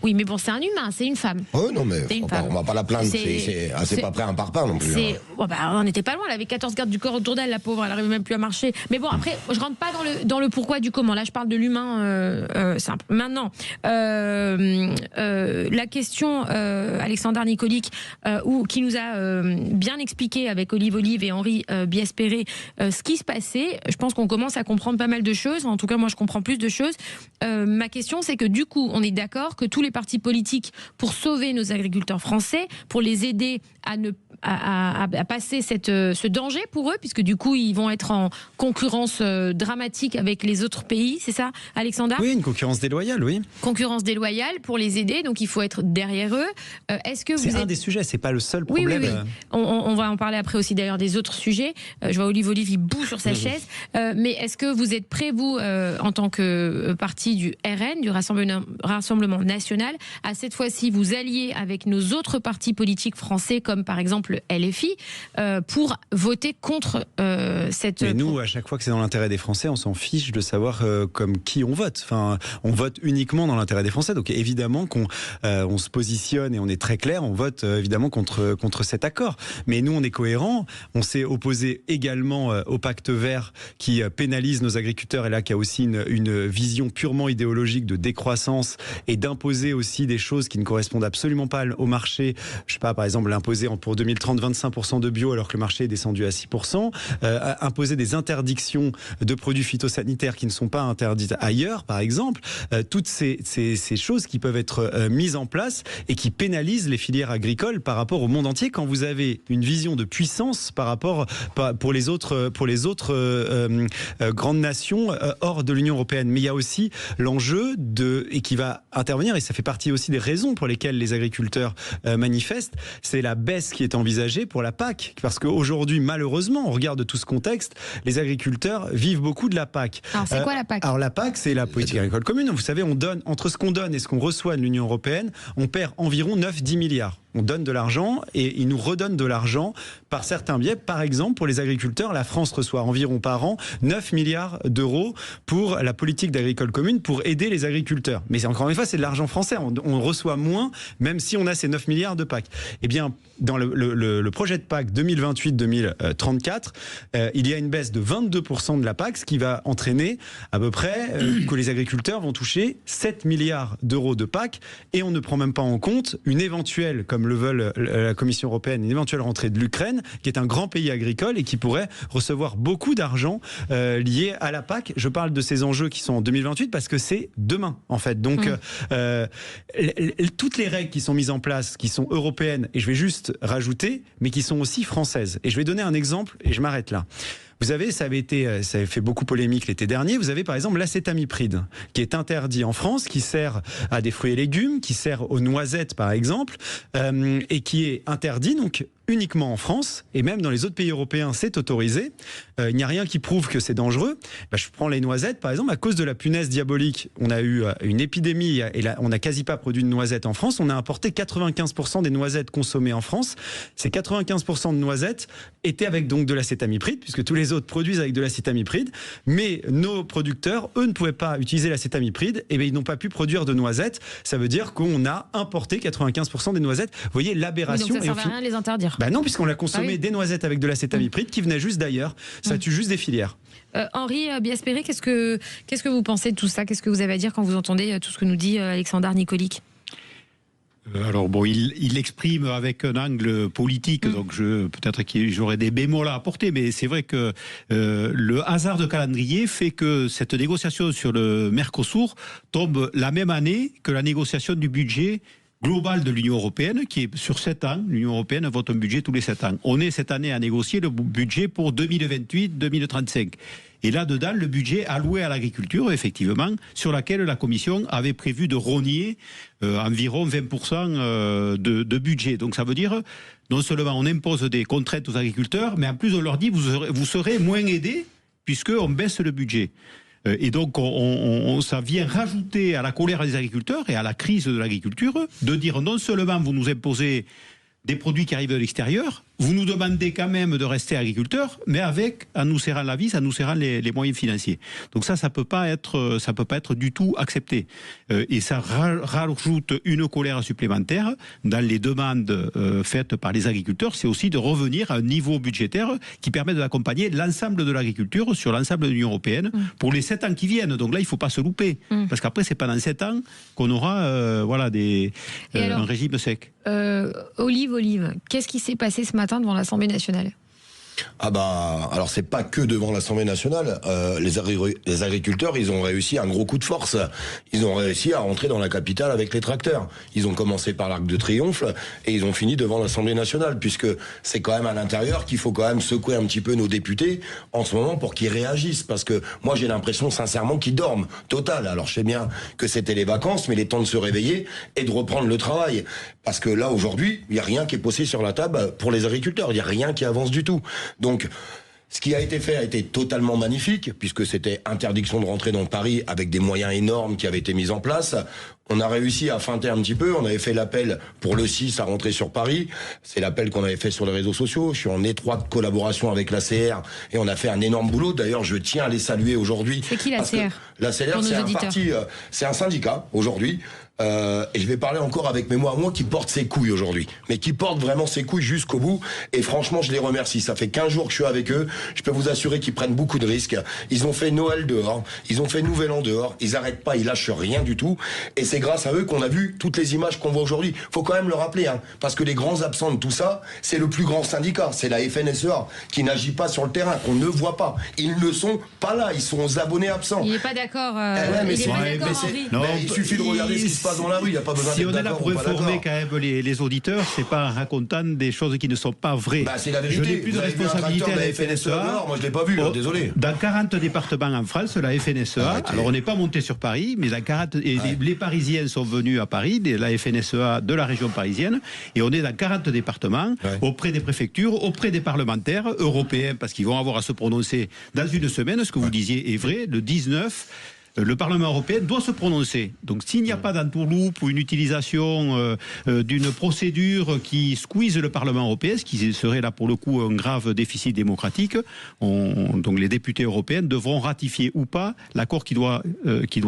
oui, mais bon, c'est un humain, c'est une femme. Oh non, mais on va pas la plaindre. C'est pas prêt un parpaing non plus. On n'était pas loin. Elle avait 14 gardes du corps autour d'elle, la pauvre. Elle n'arrivait même plus à marcher. Mais bon, après, je rentre pas dans le pourquoi du comment. Là, je parle de l'humain simple. Maintenant, la question, Alexandre Nicolic, qui nous a bien expliqué avec Olive et Henri Biespéré ce qui se passait. Je pense qu'on commence à comprendre pas mal de choses. En tout cas, moi, je comprends plus de choses. Ma question, c'est que du coup, on est d'accord que tous les partis politiques, pour sauver nos agriculteurs français, pour les aider à passer ce danger pour eux, puisque du coup ils vont être en concurrence dramatique avec les autres pays, c'est ça, Alexandra? Oui, une concurrence déloyale, oui. Concurrence déloyale pour les aider, donc il faut être derrière eux. Est-ce que c'est un des sujets, c'est pas le seul problème. Oui. On va en parler après aussi d'ailleurs des autres sujets. Je vois Olive, il bouge sur sa chaise. Mais est-ce que vous êtes prêts, vous, en tant que parti du RN, du Rassemblement National, à cette fois-ci vous allier avec nos autres partis politiques français, comme par exemple le LFI, pour voter contre cette... Mais nous, à chaque fois que c'est dans l'intérêt des Français, on s'en fiche de savoir comme qui on vote. Enfin, on vote uniquement dans l'intérêt des Français. Donc évidemment qu'on se positionne et on est très clair, on vote évidemment contre cet accord. Mais nous, on est cohérents. On s'est opposé également au pacte vert qui pénalise nos agriculteurs et là qui a aussi une vision purement idéologique de décroissance et d'imposer aussi des choses qui ne correspondent absolument pas au marché. Je sais pas, par exemple, imposer pour 2030 25% de bio alors que le marché est descendu à 6%, imposer des interdictions de produits phytosanitaires qui ne sont pas interdites ailleurs, par exemple, toutes ces choses qui peuvent être mises en place et qui pénalisent les filières agricoles par rapport au monde entier quand vous avez une vision de puissance par rapport pour les autres grandes nations hors de l'Union européenne. Mais il y a aussi l'enjeu et qui va intervenir, et ça fait partie aussi des raisons pour lesquelles les agriculteurs manifestent, c'est la baisse qui est envisagée pour la PAC. Parce qu'aujourd'hui, malheureusement, on regarde tout ce contexte, les agriculteurs vivent beaucoup de la PAC. Alors, c'est quoi la PAC? Alors, la PAC, c'est la politique agricole commune. Vous savez, on donne, entre ce qu'on donne et ce qu'on reçoit de l'Union européenne, on perd environ 9-10 milliards. On donne de l'argent et ils nous redonnent de l'argent par certains biais. Par exemple, pour les agriculteurs, la France reçoit environ par an 9 milliards d'euros pour la politique d'agricole commune pour aider les agriculteurs. Mais encore une fois, c'est de l'argent français. On reçoit moins, même si on a ces 9 milliards de PAC. Eh bien, dans le projet de PAC 2028-2034, il y a une baisse de 22% de la PAC, ce qui va entraîner à peu près que les agriculteurs vont toucher 7 milliards d'euros de PAC et on ne prend même pas en compte une éventuelle, comme le veulent la Commission européenne, une éventuelle rentrée de l'Ukraine, qui est un grand pays agricole et qui pourrait recevoir beaucoup d'argent lié à la PAC. Je parle de ces enjeux qui sont en 2028 parce que c'est demain, en fait. Donc, toutes les règles qui sont mises en place, qui sont européennes, et je vais juste rajouter, mais qui sont aussi françaises. Et je vais donner un exemple et je m'arrête là. Vous avez, ça avait fait beaucoup polémique l'été dernier, vous avez par exemple l'acétamipride qui est interdit en France, qui sert à des fruits et légumes, qui sert aux noisettes par exemple, et qui est interdit donc uniquement en France, et même dans les autres pays européens, c'est autorisé. Il n'y a rien qui prouve que c'est dangereux. Je prends les noisettes, par exemple, à cause de la punaise diabolique, on a eu une épidémie, et là, on n'a quasi pas produit de noisettes en France. On a importé 95% des noisettes consommées en France. Ces 95% de noisettes étaient avec donc de l'acétamipride, puisque tous les autres produisent avec de l'acétamipride, mais nos producteurs, eux, ne pouvaient pas utiliser l'acétamipride, et bien ils n'ont pas pu produire de noisettes. Ça veut dire qu'on a importé 95% des noisettes. Vous voyez l'aberration. Oui, donc ça ne servait à rien de les interdire. Non, puisqu'on a consommé des noisettes avec de l'acétamipride qui venaient juste d'ailleurs. Ça tue juste des filières. Henri Biespéré, qu'est-ce que vous pensez de tout ça? Qu'est-ce que vous avez à dire quand vous entendez tout ce que nous dit Alexandre Nicolic? Alors bon, il l'exprime avec un angle politique, donc peut-être que j'aurais des bémols à apporter, mais c'est vrai que le hasard de calendrier fait que cette négociation sur le Mercosur tombe la même année que la négociation du budget global de l'Union européenne, qui est sur 7 ans. L'Union européenne vote un budget tous les 7 ans. On est cette année à négocier le budget pour 2028-2035. Et là-dedans, le budget alloué à l'agriculture, effectivement, sur laquelle la Commission avait prévu de rogner environ 20% de budget. Donc ça veut dire, non seulement on impose des contraintes aux agriculteurs, mais en plus on leur dit, vous serez moins aidés, puisqu'on baisse le budget. Et donc, ça vient rajouter à la colère des agriculteurs et à la crise de l'agriculture de dire non seulement vous nous imposez des produits qui arrivent de l'extérieur, vous nous demandez quand même de rester agriculteurs, mais en nous serrant la vis, en nous serrant les moyens financiers. Donc ça peut pas être du tout accepté. Et ça rajoute une colère supplémentaire dans les demandes faites par les agriculteurs. C'est aussi de revenir à un niveau budgétaire qui permet d'accompagner l'ensemble de l'agriculture sur l'ensemble de l'Union européenne pour les 7 ans qui viennent. Donc là, il ne faut pas se louper. Parce qu'après, c'est pendant 7 ans qu'on aura un régime sec. Olive, qu'est-ce qui s'est passé ce matin devant l'Assemblée nationale ? Ah bah, alors c'est pas que devant l'Assemblée nationale. Les agriculteurs, ils ont réussi un gros coup de force. Ils ont réussi à rentrer dans la capitale avec les tracteurs. Ils ont commencé par l'Arc de Triomphe et ils ont fini devant l'Assemblée nationale, puisque c'est quand même à l'intérieur qu'il faut quand même secouer un petit peu nos députés en ce moment pour qu'ils réagissent. Parce que moi, j'ai l'impression sincèrement qu'ils dorment. Total. Alors je sais bien que c'était les vacances, mais il est temps de se réveiller et de reprendre le travail. Parce que là, aujourd'hui, il n'y a rien qui est posé sur la table pour les agriculteurs. Il n'y a rien qui avance du tout. Donc, ce qui a été fait a été totalement magnifique, puisque c'était interdiction de rentrer dans Paris avec des moyens énormes qui avaient été mis en place. On a réussi à feinter un petit peu. On avait fait l'appel pour le 6 à rentrer sur Paris. C'est l'appel qu'on avait fait sur les réseaux sociaux. Je suis en étroite collaboration avec l'ACR et on a fait un énorme boulot. D'ailleurs, je tiens à les saluer aujourd'hui. C'est qui l'ACR ? L'ACR, c'est un syndicat aujourd'hui. Et je vais parler encore avec mes mots à moi qui portent ses couilles aujourd'hui. Mais qui portent vraiment ses couilles jusqu'au bout. Et franchement, je les remercie. Ça fait 15 jours que je suis avec eux. Je peux vous assurer qu'ils prennent beaucoup de risques. Ils ont fait Noël dehors. Ils ont fait Nouvel An dehors. Ils arrêtent pas. Ils lâchent rien du tout. Et c'est grâce à eux qu'on a vu toutes les images qu'on voit aujourd'hui. Faut quand même le rappeler, hein. Parce que les grands absents de tout ça, c'est le plus grand syndicat. C'est la FNSEA qui n'agit pas sur le terrain, qu'on ne voit pas. Ils ne sont pas là. Ils sont aux abonnés absents. Il n'est pas d'accord. Il suffit de regarder ce qui se passe dans la rue, il n'y a pas besoin d'être d'accord. Si on est là pour informer quand même les auditeurs, c'est pas en racontant des choses qui ne sont pas vraies. Bah, c'est la vérité. Je n'ai plus de responsabilité à la FNSEA. Moi je l'ai pas vu, désolé. Dans 40 départements en France, la FNSEA, alors on n'est pas monté sur Paris, mais dans 40, les Parisiens sont venus à Paris, la FNSEA de la région parisienne, et on est dans 40 départements, auprès des préfectures, auprès des parlementaires européens, parce qu'ils vont avoir à se prononcer dans une semaine. Ce que vous disiez est vrai, le 19. Le Parlement européen doit se prononcer. Donc s'il n'y a pas d'entourloupe ou une utilisation d'une procédure qui squeeze le Parlement européen, ce qui serait là pour le coup un grave déficit démocratique, donc les députés européens devront ratifier ou pas l'accord qui doit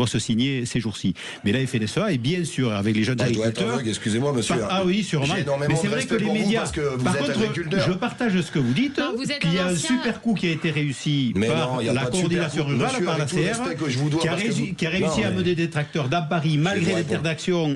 se signer ces jours-ci. Mais la FNSEA est bien sûr avec les jeunes agriculteurs. Excusez-moi monsieur. Ah oui, sûrement. Mais c'est vrai que les médias. Par contre, je partage ce que vous dites. Qu'il y a un super coup qui a été réussi par la coordination rurale, par la CR, qui a réussi à mener des tracteurs dans Paris malgré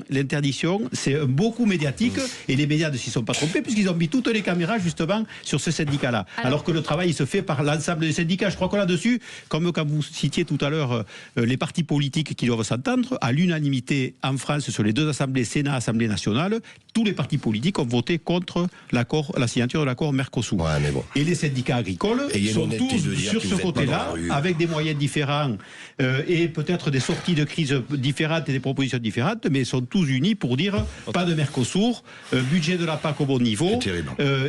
l'interdiction. C'est beaucoup médiatique et les médias ne s'y sont pas trompés puisqu'ils ont mis toutes les caméras justement sur ce syndicat-là. Alors que le travail il se fait par l'ensemble des syndicats. Je crois que là-dessus, comme quand vous citiez tout à l'heure les partis politiques qui doivent s'entendre, à l'unanimité en France sur les deux assemblées, Sénat, Assemblée nationale, tous les partis politiques ont voté contre la signature de l'accord Mercosur. Ouais, mais bon. Et les syndicats agricoles sont tous sur ce côté-là, avec des moyens différents et peut-être des sorties de crise différentes et des propositions différentes, mais sont tous unis pour dire pas de Mercosur, budget de la PAC au bon niveau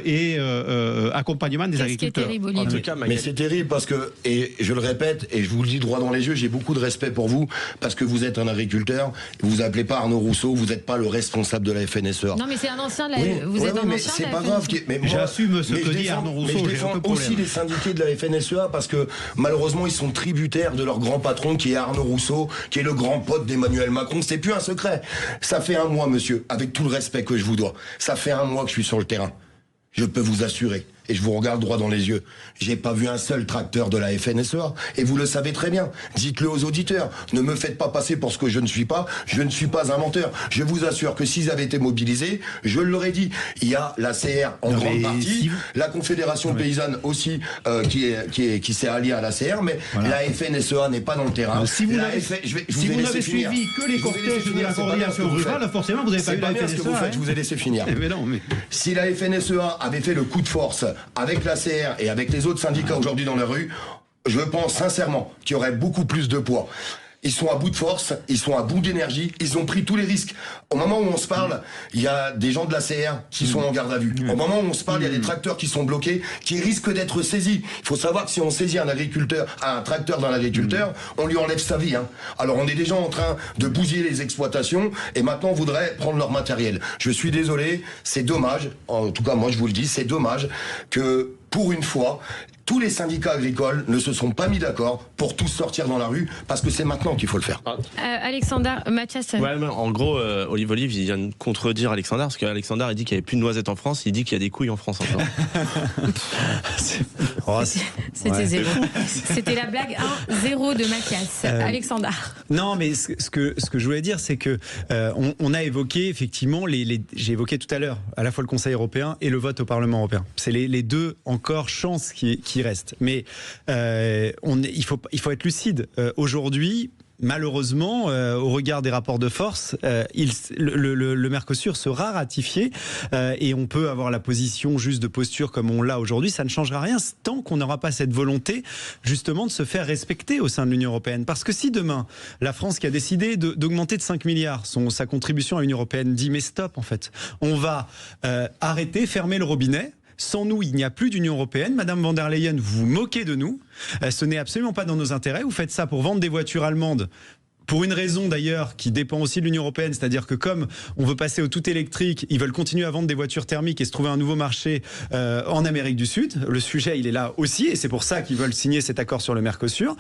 et accompagnement des agriculteurs. Mais c'est terrible parce que, et je le répète, et je vous le dis droit dans les yeux, j'ai beaucoup de respect pour vous parce que vous êtes un agriculteur, vous vous appelez pas Arnaud Rousseau, vous n'êtes pas le responsable de la FNSEA. Non mais c'est un ancien, vous êtes un ancien. C'est pas grave. J'assume ce que dit Arnaud Rousseau. Mais je défends aussi les syndiqués de la FNSEA parce que malheureusement ils sont tributaires de leur grand patron qui est Arnaud Rousseau, qui est le grand pote d'Emmanuel Macron. C'est plus un secret. Ça fait un mois, monsieur, avec tout le respect que je vous dois, ça fait un mois que je suis sur le terrain. Je peux vous assurer et je vous regarde droit dans les yeux, j'ai pas vu un seul tracteur de la FNSEA, et vous le savez très bien. Dites-le aux auditeurs. Ne me faites pas passer pour ce que je ne suis pas. Je ne suis pas un menteur. Je vous assure que s'ils avaient été mobilisés, je l'aurais dit. Il y a la CR en grande partie, la Confédération paysanne aussi qui s'est alliée à la CR, mais la FNSEA n'est pas dans le terrain. Si vous n'avez suivi que les cortèges de la coordination rurale, forcément vous n'avez pas eu la FNSEA. Ce que vous faites, je vous ai laissé finir. Si la FNSEA avait fait le coup de force avec la CR et avec les autres syndicats aujourd'hui dans la rue, je pense sincèrement qu'il y aurait beaucoup plus de poids. Ils sont à bout de force, ils sont à bout d'énergie, ils ont pris tous les risques. Au moment où on se parle, il y a des gens de la CR qui sont en garde à vue. Au moment où on se parle, il y a des tracteurs qui sont bloqués, qui risquent d'être saisis. Il faut savoir que si on saisit un tracteur d'un agriculteur, on lui enlève sa vie. Alors on est déjà en train de bousiller les exploitations et maintenant on voudrait prendre leur matériel. Je suis désolé, c'est dommage, en tout cas moi je vous le dis, c'est dommage que pour une fois, tous les syndicats agricoles ne se sont pas mis d'accord pour tous sortir dans la rue, parce que c'est maintenant qu'il faut le faire. Alexander, Mathias. Ouais, en gros, Olive, il vient de contredire Alexander, parce qu'Alexander, il dit qu'il n'y avait plus de noisettes en France, il dit qu'il y a des couilles en France encore. C'était zéro. C'était la blague 1-0 de Mathias. Alexander. Non, mais ce que je voulais dire, c'est que on a évoqué effectivement, j'ai évoqué tout à l'heure, à la fois le Conseil européen et le vote au Parlement européen. C'est les deux encore chances qui restent. Mais il faut être lucide. Aujourd'hui, malheureusement, au regard des rapports de force, le Mercosur sera ratifié et on peut avoir la position juste de posture comme on l'a aujourd'hui. Ça ne changera rien tant qu'on n'aura pas cette volonté justement de se faire respecter au sein de l'Union européenne. Parce que si demain, la France qui a décidé d'augmenter de 5 milliards sa contribution à l'Union européenne dit mais stop en fait, on va arrêter, fermer le robinet. Sans nous, il n'y a plus d'Union européenne. Madame von der Leyen, vous vous moquez de nous. Ce n'est absolument pas dans nos intérêts. Vous faites ça pour vendre des voitures allemandes. Pour une raison d'ailleurs qui dépend aussi de l'Union européenne, c'est-à-dire que comme on veut passer au tout électrique, ils veulent continuer à vendre des voitures thermiques et se trouver un nouveau marché en Amérique du Sud. Le sujet, il est là aussi et c'est pour ça qu'ils veulent signer cet accord sur le Mercosur.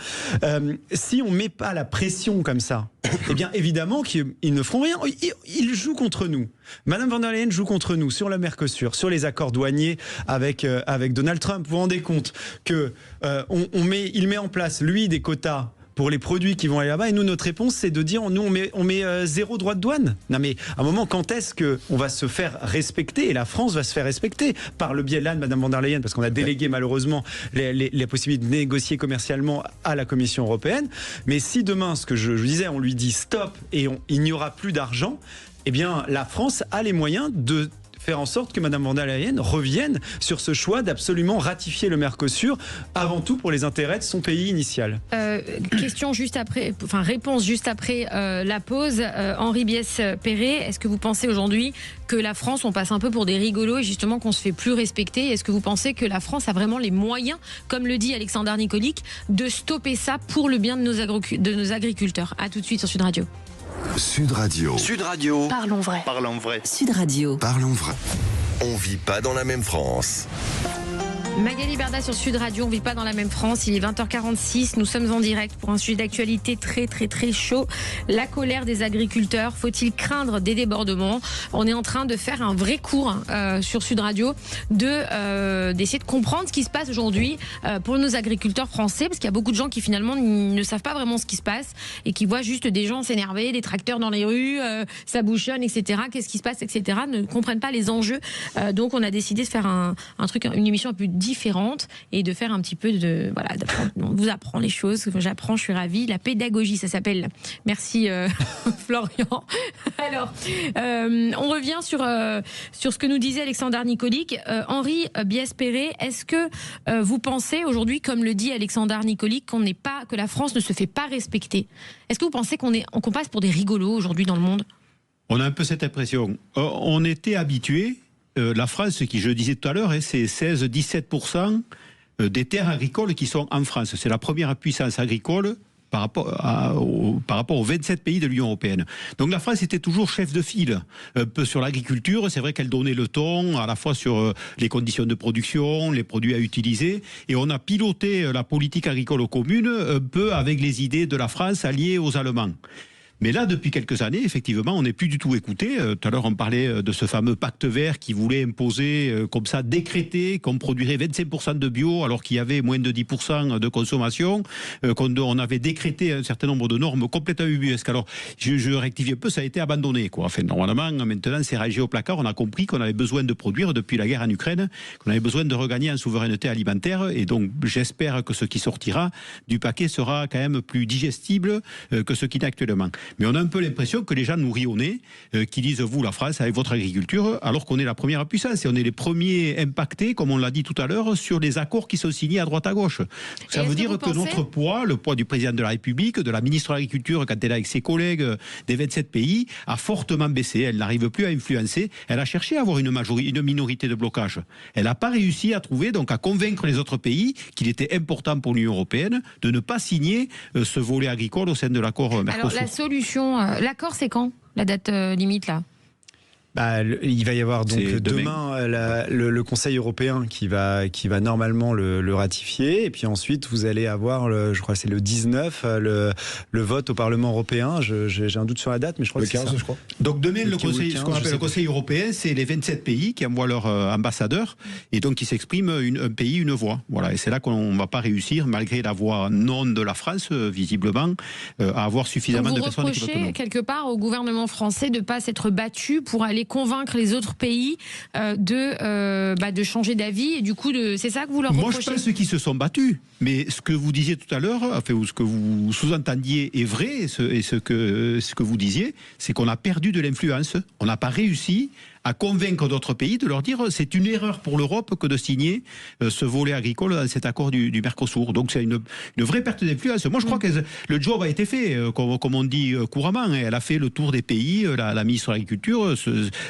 Si on ne met pas la pression comme ça, eh bien évidemment qu'ils ne feront rien. Ils jouent contre nous. Madame von der Leyen joue contre nous sur le Mercosur, sur les accords douaniers avec Donald Trump. Vous vous rendez compte que il met en place, lui, des quotas pour les produits qui vont aller là-bas, et nous, notre réponse, c'est de dire, nous, on met zéro droit de douane. Non, mais à un moment, quand est-ce qu'on va se faire respecter, et la France va se faire respecter, par le biais là de Madame von der Leyen, parce qu'on a délégué malheureusement les possibilités de négocier commercialement à la Commission européenne. Mais si demain, ce que je disais, on lui dit stop, et il n'y aura plus d'argent, eh bien, la France a les moyens de faire en sorte que Madame von der Leyen revienne sur ce choix d'absolument ratifier le Mercosur, avant tout pour les intérêts de son pays initial. Question juste après, enfin réponse juste après la pause. Henri Bies-Perret, est-ce que vous pensez aujourd'hui que la France, on passe un peu pour des rigolos et justement qu'on se fait plus respecter? Est-ce que vous pensez que la France a vraiment les moyens, comme le dit Alexander Nikolic, de stopper ça pour le bien de nos agriculteurs? À tout de suite sur Sud Radio. Sud Radio. Sud Radio. Parlons vrai. Parlons vrai. Sud Radio. Parlons vrai. On vit pas dans la même France. Magali Berda sur Sud Radio, on vit pas dans la même France, il est 20h46, nous sommes en direct pour un sujet d'actualité très très très chaud, la colère des agriculteurs, faut-il craindre des débordements? On est en train de faire un vrai cours sur Sud Radio, d'essayer de comprendre ce qui se passe aujourd'hui pour nos agriculteurs français, parce qu'il y a beaucoup de gens qui finalement ne savent pas vraiment ce qui se passe et qui voient juste des gens s'énerver, des tracteurs dans les rues, ça bouchonne, etc. Qu'est-ce qui se passe, etc. Ne comprennent pas les enjeux. Donc on a décidé de faire une émission un peu différente et de faire un petit peu on vous apprend les choses, j'apprends, je suis ravie, la pédagogie ça s'appelle. Merci Florian. Alors on revient sur ce que nous disait Alexander Nikolic. Henri Bies-Perret, est-ce que vous pensez aujourd'hui, comme le dit Alexander Nikolic, que la France ne se fait pas respecter? Est-ce que vous pensez qu'on passe pour des rigolos aujourd'hui dans le monde? On a un peu cette impression. On était habitués. La France, qui je disais tout à l'heure, c'est 16-17% des terres agricoles qui sont en France. C'est la première puissance agricole par rapport aux 27 pays de l'Union européenne. Donc la France était toujours chef de file, un peu sur l'agriculture. C'est vrai qu'elle donnait le ton, à la fois sur les conditions de production, les produits à utiliser. Et on a piloté la politique agricole commune un peu avec les idées de la France alliée aux Allemands. Mais là, depuis quelques années, effectivement, on n'est plus du tout écouté. Tout à l'heure, on parlait de ce fameux pacte vert qui voulait imposer, comme ça, décréter qu'on produirait 25% de bio alors qu'il y avait moins de 10% de consommation, qu'on avait décrété un certain nombre de normes complètement ubuesques. Alors, je rectifie un peu, ça a été abandonné, quoi. Enfin, normalement, maintenant, c'est rangé au placard. On a compris qu'on avait besoin de produire depuis la guerre en Ukraine, qu'on avait besoin de regagner en souveraineté alimentaire. Et donc, j'espère que ce qui sortira du paquet sera quand même plus digestible que ce qu'il est actuellement. Mais on a un peu l'impression que les gens nous rient au nez, qui disent, vous, la France, avec votre agriculture, alors qu'on est la première puissance et on est les premiers impactés, comme on l'a dit tout à l'heure, sur les accords qui sont signés à droite à gauche. Ça veut dire que notre poids, le poids du président de la République, de la ministre de l'Agriculture, quand elle est avec ses collègues des 27 pays, a fortement baissé. Elle n'arrive plus à influencer. Elle a cherché à avoir une minorité de blocage. Elle n'a pas réussi à trouver, donc à convaincre les autres pays qu'il était important pour l'Union européenne de ne pas signer ce volet agricole au sein de l'accord Mercosur. Alors la solution, l'accord c'est quand? La date limite là? Il va y avoir donc demain le Conseil européen qui va normalement le ratifier, et puis ensuite vous allez avoir, je crois que c'est le 19, le vote au Parlement européen. J'ai un doute sur la date, mais je crois que c'est 15, je crois. Donc demain, ce qu'on appelle le Conseil européen, c'est les 27 pays qui envoient leur ambassadeur, et donc qui s'expriment un pays, une voix. Voilà, et c'est là qu'on ne va pas réussir, malgré la voix non de la France, visiblement, à avoir suffisamment de personnes qui votent non. Vous reprochez quelque part au gouvernement français de ne pas s'être battu pour aller convaincre les autres pays de changer d'avis, et du coup c'est ça que vous leur reprochez? Moi je pense qu'ils se sont battus, mais ce que vous disiez tout à l'heure, enfin, ou ce que vous sous-entendiez est vrai, et ce que vous disiez, c'est qu'on a perdu de l'influence. On n'a pas réussi à convaincre d'autres pays, de leur dire c'est une erreur pour l'Europe que de signer ce volet agricole dans cet accord du Mercosur. Donc c'est une vraie perte d'influence. Moi je crois que le job a été fait, comme on dit couramment. Elle a fait le tour des pays, la ministre de l'Agriculture,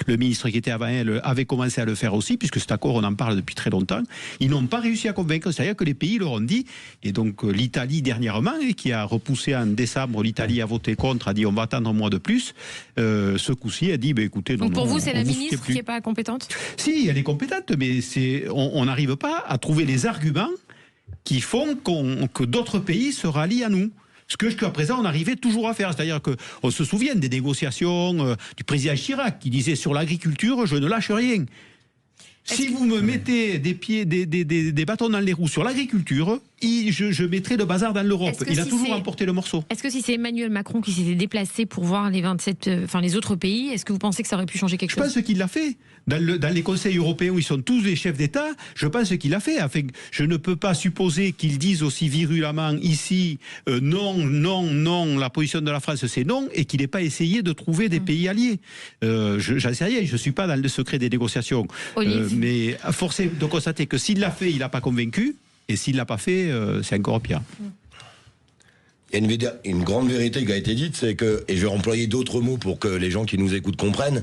le ministre qui était avant elle avait commencé à le faire aussi, puisque cet accord on en parle depuis très longtemps. Ils n'ont pas réussi à convaincre, c'est-à-dire que les pays leur ont dit, et donc l'Italie dernièrement, qui a repoussé en décembre, l'Italie a voté contre, a dit on va attendre un mois de plus. Ce coup-ci a dit écoutez... Donc pour vous c'est la ministre qui n'est pas compétente? Si, elle est compétente, mais on n'arrive pas à trouver les arguments qui font que d'autres pays se rallient à nous. Ce que jusqu'à présent on arrivait toujours à faire. C'est-à-dire qu'on se souvient des négociations du président Chirac qui disait sur l'agriculture, je ne lâche rien. Si vous me mettez des bâtons dans les roues sur l'agriculture, je mettrai le bazar dans l'Europe. Il a toujours emporté le morceau. Est-ce que si c'est Emmanuel Macron qui s'était déplacé pour voir les 27, les autres pays, est-ce que vous pensez que ça aurait pu changer quelque chose? Je pense qu'il l'a fait. Dans les conseils européens où ils sont tous les chefs d'État, je pense qu'il l'a fait. Enfin, je ne peux pas supposer qu'ils disent aussi virulemment ici non, la position de la France c'est non, et qu'il n'ait pas essayé de trouver des pays alliés. J'en sais rien, je ne suis pas dans le secret des négociations. Mais force est de constater que s'il l'a fait, il n'a pas convaincu, et s'il ne l'a pas fait, c'est encore pire. Il y a une grande vérité qui a été dite, c'est que, et je vais employer d'autres mots pour que les gens qui nous écoutent comprennent,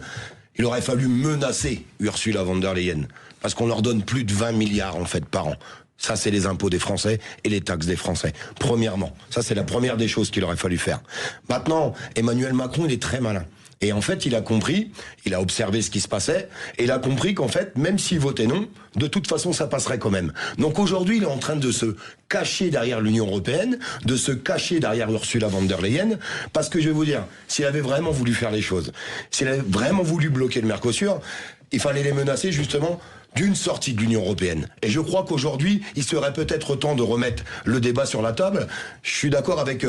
il aurait fallu menacer Ursula von der Leyen, parce qu'on leur donne plus de 20 milliards en fait par an. Ça, c'est les impôts des Français et les taxes des Français. Premièrement, ça c'est la première des choses qu'il aurait fallu faire. Maintenant, Emmanuel Macron, il est très malin. Et en fait, il a compris, il a observé ce qui se passait, et il a compris qu'en fait, même s'il votait non, de toute façon, ça passerait quand même. Donc aujourd'hui, il est en train de se cacher derrière l'Union européenne, de se cacher derrière Ursula von der Leyen, parce que je vais vous dire, s'il avait vraiment voulu faire les choses, s'il avait vraiment voulu bloquer le Mercosur, il fallait les menacer justement d'une sortie de l'Union européenne. Et je crois qu'aujourd'hui, il serait peut-être temps de remettre le débat sur la table. Je suis d'accord avec...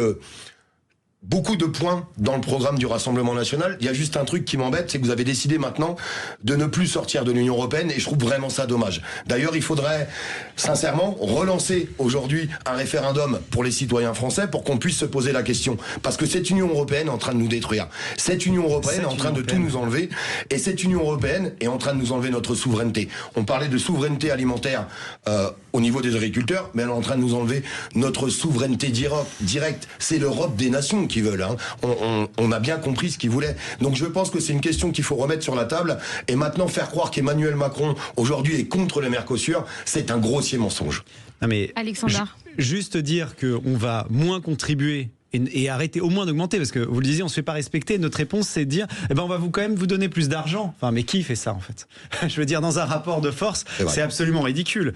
beaucoup de points dans le programme du Rassemblement national. Il y a juste un truc qui m'embête, c'est que vous avez décidé maintenant de ne plus sortir de l'Union européenne, et je trouve vraiment ça dommage. D'ailleurs, il faudrait sincèrement relancer aujourd'hui un référendum pour les citoyens français pour qu'on puisse se poser la question. Parce que cette Union européenne est en train de nous détruire. Cette Union européenne est en train de tout nous enlever, et cette Union européenne est en train de nous enlever notre souveraineté. On parlait de souveraineté alimentaire au niveau des agriculteurs, mais elle est en train de nous enlever notre souveraineté directe. C'est l'Europe des nations qui veulent. Hein. On a bien compris ce qu'ils voulaient. Donc je pense que c'est une question qu'il faut remettre sur la table. Et maintenant, faire croire qu'Emmanuel Macron, aujourd'hui, est contre le Mercosur, c'est un grossier mensonge. Non mais, Alexandre. Juste dire qu'on va moins contribuer et arrêter au moins d'augmenter, parce que vous le disiez, on ne se fait pas respecter. Notre réponse, c'est de dire, on va quand même vous donner plus d'argent. Mais qui fait ça, en fait? Je veux dire, dans un rapport de force, c'est absolument ridicule.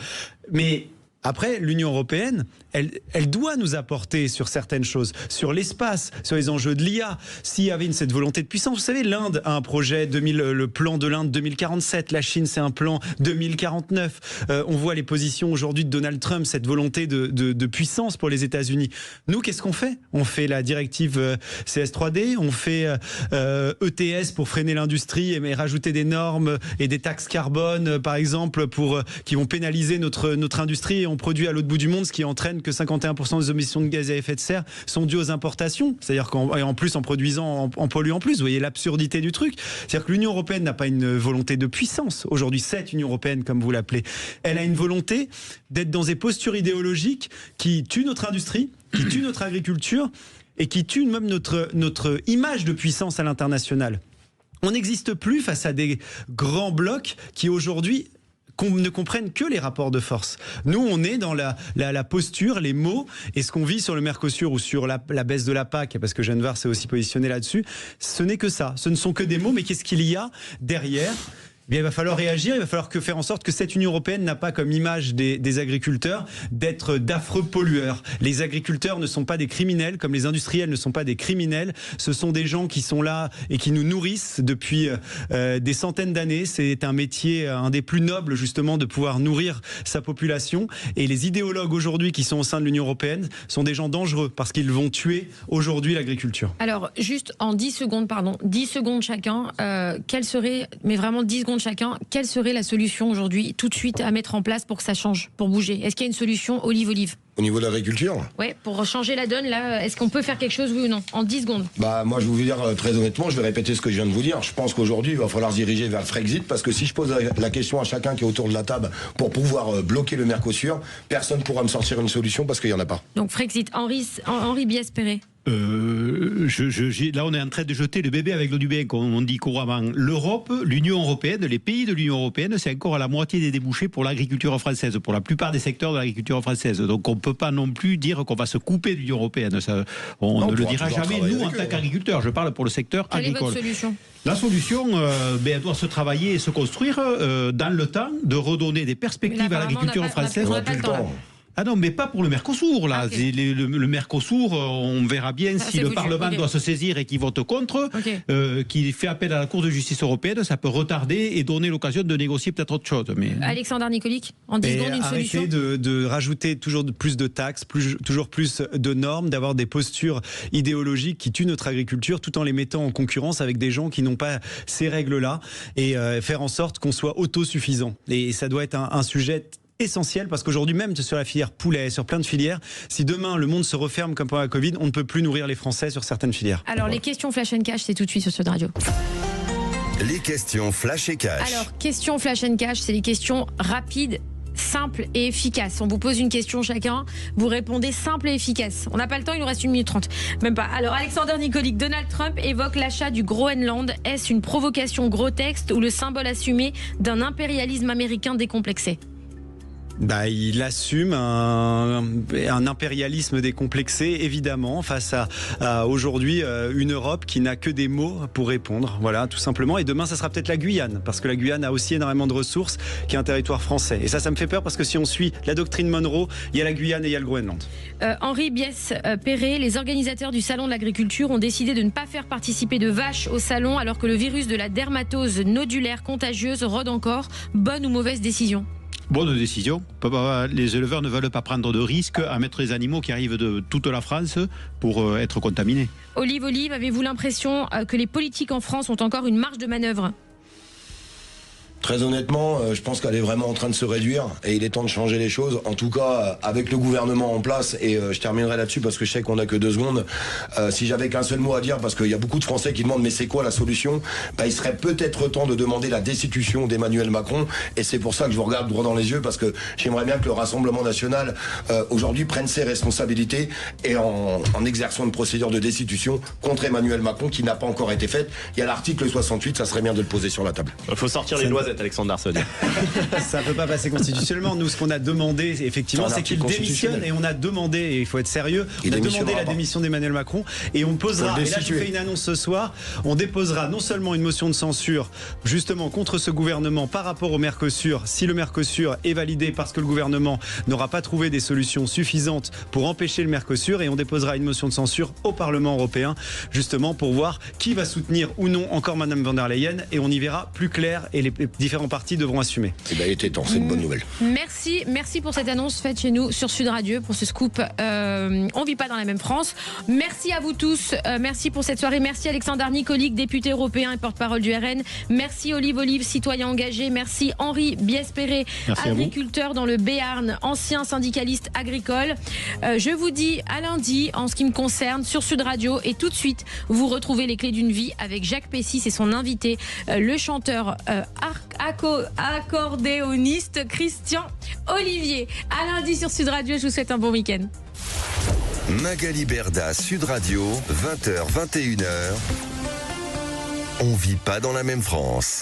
Mais Après, l'Union européenne, elle doit nous apporter sur certaines choses, sur l'espace, sur les enjeux de l'IA. S'il y avait cette volonté de puissance, vous savez, l'Inde a un projet, le plan de l'Inde 2047, la Chine c'est un plan 2049. On voit les positions aujourd'hui de Donald Trump, cette volonté de puissance pour les États-Unis. Nous, qu'est-ce qu'on fait? On fait la directive CS3D, on fait ETS pour freiner l'industrie et rajouter des normes et des taxes carbone, par exemple, qui vont pénaliser notre industrie. On produit à l'autre bout du monde, ce qui entraîne que 51% des émissions de gaz à effet de serre sont dues aux importations. C'est-à-dire qu'en plus, en produisant, en polluant plus. Vous voyez l'absurdité du truc. C'est-à-dire que l'Union européenne n'a pas une volonté de puissance. Aujourd'hui, cette Union européenne, comme vous l'appelez, elle a une volonté d'être dans des postures idéologiques qui tuent notre industrie, qui tuent notre agriculture et qui tuent même notre image de puissance à l'international. On n'existe plus face à des grands blocs qui aujourd'hui ne comprennent que les rapports de force. Nous, on est dans la posture, les mots, et ce qu'on vit sur le Mercosur ou sur la baisse de la PAC, parce que Genvar s'est aussi positionné là-dessus, ce n'est que ça. Ce ne sont que des mots, mais qu'est-ce qu'il y a derrière ? Bien, il va falloir réagir, il va falloir faire en sorte que cette Union européenne n'a pas comme image des agriculteurs d'être d'affreux pollueurs. Les agriculteurs ne sont pas des criminels, comme les industriels ne sont pas des criminels. Ce sont des gens qui sont là et qui nous nourrissent depuis des centaines d'années. C'est un métier, un des plus nobles justement, de pouvoir nourrir sa population. Et les idéologues aujourd'hui qui sont au sein de l'Union européenne sont des gens dangereux parce qu'ils vont tuer aujourd'hui l'agriculture. Alors, juste en 10 secondes chacun, quelle serait, mais vraiment 10 secondes chacun, quelle serait la solution aujourd'hui, tout de suite, à mettre en place pour que ça change, pour bouger? Est-ce qu'il y a une solution olive-olive? Au niveau de l'agriculture? Oui, pour changer la donne, là, est-ce qu'on peut faire quelque chose, oui ou non? En 10 secondes. Moi, je vais vous dire très honnêtement, je vais répéter ce que je viens de vous dire. Je pense qu'aujourd'hui, il va falloir se diriger vers le Frexit, parce que si je pose la question à chacun qui est autour de la table pour pouvoir bloquer le Mercosur, personne ne pourra me sortir une solution parce qu'il n'y en a pas. Donc Frexit, Henri Bies-Perret. Là, on est en train de jeter le bébé avec l'eau du bain, comme on dit couramment. L'Europe, l'Union européenne, les pays de l'Union européenne, c'est encore à la moitié des débouchés pour l'agriculture française, pour la plupart des secteurs de l'agriculture française. Donc on ne peut pas non plus dire qu'on va se couper de l'Union européenne. On ne le dira jamais, nous, en tant qu'agriculteurs. Je parle pour le secteur agricole. Quelle est votre solution ? La solution, elle doit se travailler et se construire dans le temps, de redonner des perspectives à l'agriculture française. On n'a pas le temps. Ah non, mais pas pour le Mercosur, là. Okay. Le Mercosur, on verra bien si le Parlement doit se saisir et qu'il vote contre, qu'il fait appel à la Cour de justice européenne, ça peut retarder et donner l'occasion de négocier peut-être autre chose. Mais... Alexandre Nicolic, en 10 secondes, une solution. Arrêter de rajouter toujours plus de taxes, toujours plus de normes, d'avoir des postures idéologiques qui tuent notre agriculture tout en les mettant en concurrence avec des gens qui n'ont pas ces règles-là, et faire en sorte qu'on soit autosuffisant. Et ça doit être un sujet essentiel, parce qu'aujourd'hui, même sur la filière poulet, sur plein de filières, si demain le monde se referme comme pendant la Covid, on ne peut plus nourrir les Français sur certaines filières. Alors, les questions Flash & Cash, c'est tout de suite sur Sud Radio. Les questions Flash & Cash. Alors, questions Flash & Cash, c'est des questions rapides, simples et efficaces. On vous pose une question chacun, vous répondez simple et efficace. On n'a pas le temps, il nous reste 1 minute 30. Même pas. Alors, Alexandre Nicolic, Donald Trump évoque l'achat du Groenland. Est-ce une provocation gros-texte ou le symbole assumé d'un impérialisme américain décomplexé ? Il assume un impérialisme décomplexé, évidemment, face à aujourd'hui une Europe qui n'a que des mots pour répondre. Voilà, tout simplement. Et demain, ça sera peut-être la Guyane, parce que la Guyane a aussi énormément de ressources, qui est un territoire français. Et ça me fait peur, parce que si on suit la doctrine Monroe, il y a la Guyane et il y a le Groenland. Henri Bies-Perret, les organisateurs du Salon de l'Agriculture ont décidé de ne pas faire participer de vaches au salon, alors que le virus de la dermatose nodulaire contagieuse rôde encore. Bonne ou mauvaise décision ? Bonne décision. Les éleveurs ne veulent pas prendre de risques à mettre les animaux qui arrivent de toute la France pour être contaminés. Olive, avez-vous l'impression que les politiques en France ont encore une marge de manœuvre ? Très honnêtement, je pense qu'elle est vraiment en train de se réduire et il est temps de changer les choses. En tout cas, avec le gouvernement en place, et je terminerai là-dessus parce que je sais qu'on n'a que 2 secondes. Si j'avais qu'un seul mot à dire, parce qu'il y a beaucoup de Français qui demandent mais c'est quoi la solution ? Il serait peut-être temps de demander la destitution d'Emmanuel Macron, et c'est pour ça que je vous regarde droit dans les yeux, parce que j'aimerais bien que le Rassemblement national aujourd'hui prenne ses responsabilités et en exerçant une procédure de destitution contre Emmanuel Macron qui n'a pas encore été faite. Il y a l'article 68, ça serait bien de le poser sur la table. Il faut sortir les noisettes. patriote, Alexandre Darson. Ça peut pas passer constitutionnellement. Nous, ce qu'on a demandé, effectivement, c'est qu'il démissionne, et on a demandé, et il faut être sérieux, on a demandé la démission d'Emmanuel Macron, et on posera, et là je fais une annonce ce soir, on déposera non seulement une motion de censure justement contre ce gouvernement par rapport au Mercosur, si le Mercosur est validé parce que le gouvernement n'aura pas trouvé des solutions suffisantes pour empêcher le Mercosur, et on déposera une motion de censure au Parlement européen justement pour voir qui va soutenir ou non encore Madame von der Leyen, et on y verra plus clair et les différents partis devront assumer. Eh bien, il était temps, c'est une bonne nouvelle. Merci pour cette annonce faite chez nous sur Sud Radio, pour ce scoop. On vit pas dans la même France. Merci à vous tous. Merci pour cette soirée. Merci Alexandre Nicolic, député européen et porte-parole du RN. Merci Olive, citoyen engagé. Merci Henri Biespéré, agriculteur dans le Béarn, ancien syndicaliste agricole. Je vous dis à lundi en ce qui me concerne sur Sud Radio, et tout de suite vous retrouvez les clés d'une vie avec Jacques Pessis et son invité, le chanteur accordéoniste Christian Olivier. À lundi sur Sud Radio, je vous souhaite un bon week-end. Magali Berda, Sud Radio, 20h, 21h. On vit pas dans la même France.